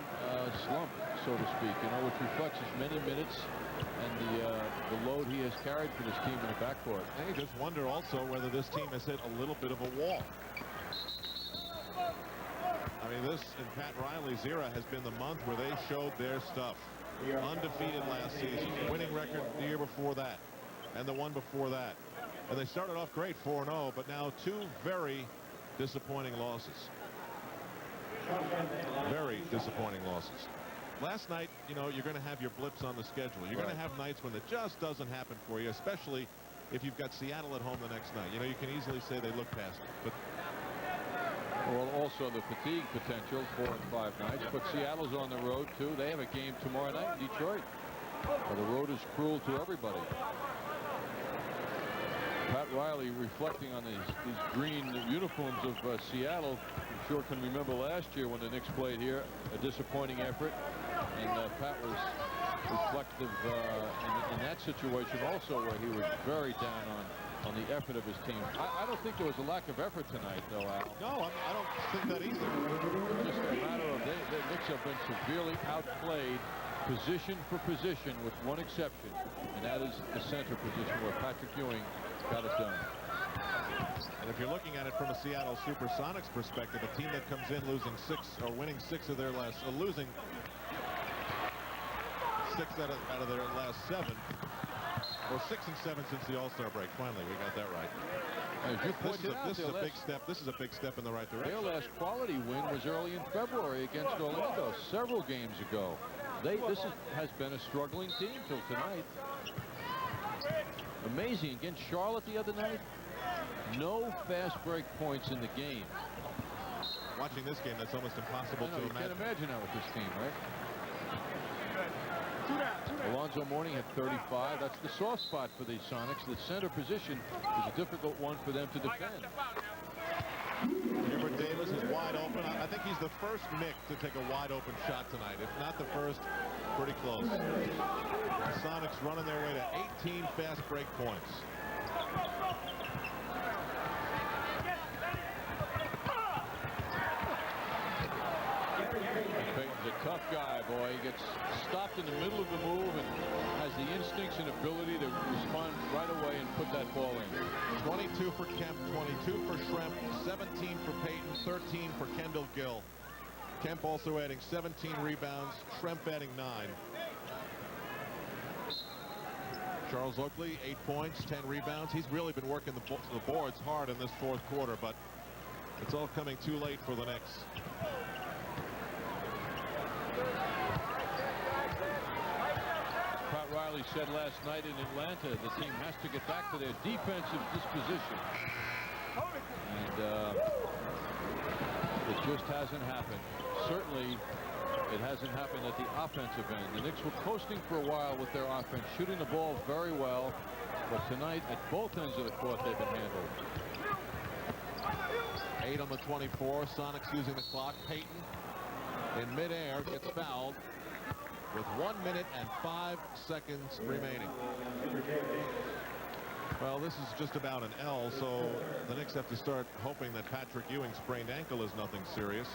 slump, so to speak, you know, which reflects his many minutes and the load he has carried for this team in the backcourt. And you just wonder also whether this team has hit a little bit of a wall. I mean, this in Pat Riley's era has been the month where they showed their stuff. Undefeated last season, winning record the year before that, and the one before that. And they started off great, 4-0, but now 2 very disappointing losses. Very disappointing losses. Last night, you know, you're going to have your blips on the schedule. You're going to have nights when it just doesn't happen for you, especially if you've got Seattle at home the next night. You know, you can easily say they look past it. But well, also the fatigue potential, 4 and 5 nights. But Seattle's on the road, too. They have a game tomorrow night in Detroit. Well, the road is cruel to everybody. Pat Riley reflecting on these green uniforms of Seattle. I'm sure can remember last year when the Knicks played here, a disappointing effort. And Pat was reflective in that situation also, where he was very down on the effort of his team. I don't think there was a lack of effort tonight, though, Al. No, I don't think that either. Just a matter of the Knicks have been severely outplayed position for position, with one exception, and that is the center position where Patrick Ewing got it done. And if you're looking at it from a Seattle Supersonics perspective, a team that comes in losing 6 or winning 6 of their last, losing 6 out of their last 7, or 6 and 7 since the All-Star break. Finally, we got that right. As you pointed out, this is a big step. This is a big step in the right direction. Their last quality win was early in February against Orlando, several games ago. This has been a struggling team till tonight. Amazing. Against Charlotte the other night, no fast break points in the game. Watching this game, that's almost impossible to imagine. You can't imagine that with this team, right? Alonzo Mourning had 35. That's the soft spot for the Sonics. The center position is a difficult one for them to defend. Hubert Davis is wide open. I think he's the first Knick to take a wide open shot tonight. If not the first, pretty close. The Sonics running their way to 18 fast break points. Payton's a tough guy, boy. He gets stopped in the middle of the move and has the instincts and ability to respond right away and put that ball in. 22 for Kemp, 22 for Schrempf, 17 for Payton, 13 for Kendall Gill. Kemp also adding 17 rebounds, Schrempf adding 9. Charles Oakley, 8 points, 10 rebounds. He's really been working the boards hard in this 4th quarter, but it's all coming too late for the Knicks. Pat Riley said last night in Atlanta the team has to get back to their defensive disposition. And It just hasn't happened. Certainly, it hasn't happened at the offensive end. The Knicks were coasting for a while with their offense, shooting the ball very well. But tonight, at both ends of the court, they've been handled. 8 on the 24. Sonics using the clock. Payton in midair gets fouled with 1 minute and 5 seconds remaining. Well, this is just about an L, so the Knicks have to start hoping that Patrick Ewing's sprained ankle is nothing serious.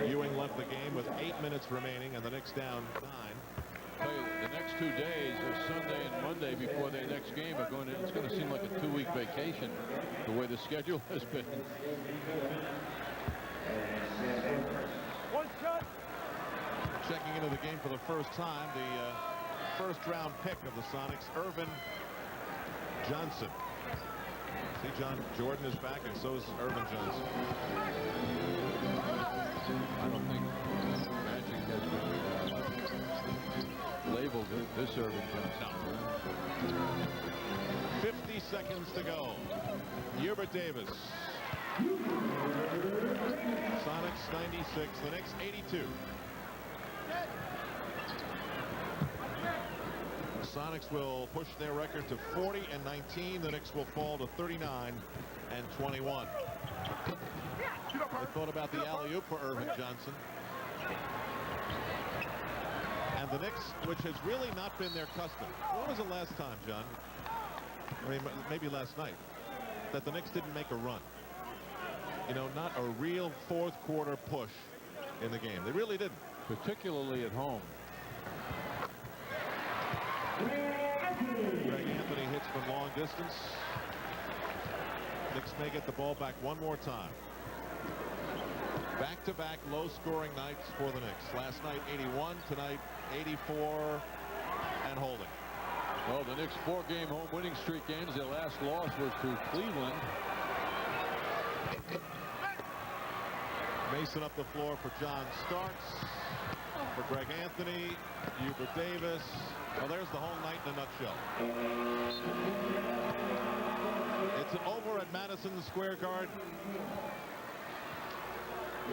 Ewing left the game with 8 minutes remaining, and the Knicks down 9. The next 2 days, Sunday and Monday before their next game, it's going to seem like a 2-week vacation, the way the schedule has been. One shot. Checking into the game for the first time, the first-round pick of the Sonics, Irvin Johnson. See, John Jordan is back, and so is Irvin Johnson. I don't think Magic has been labeled this Irvin Johnson. No. 50 seconds to go. Hubert Davis. Sonics 96, the Knicks 82. The Sonics will push their record to 40-19. The Knicks will fall to 39-21. I thought about the alley-oop for Irvin Johnson. And the Knicks, which has really not been their custom. When was the last time, John? I mean, maybe last night, that the Knicks didn't make a run. You know, not a real fourth-quarter push in the game. They really didn't. Particularly at home. Greg Anthony hits from long distance. Knicks may get the ball back one more time. Back-to-back low-scoring nights for the Knicks. Last night, 81. Tonight, 84 and holding. Well, the Knicks' 4-game home winning streak ends. Their last loss was to Cleveland. Mason up the floor for John Starks. For Greg Anthony, Hubert Davis. Well, there's the whole night in a nutshell. It's over at Madison Square Garden.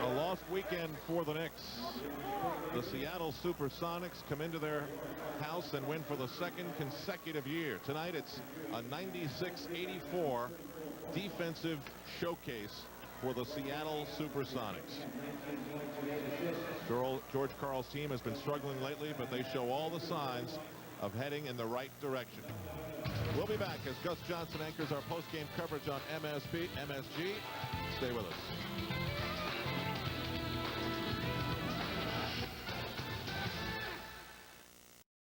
A lost weekend for the Knicks. The Seattle Supersonics come into their house and win for the second consecutive year. Tonight it's a 96-84 defensive showcase for the Seattle Supersonics. George Karl's team has been struggling lately, but they show all the signs of heading in the right direction. We'll be back as Gus Johnson anchors our post-game coverage on MSG. Stay with us.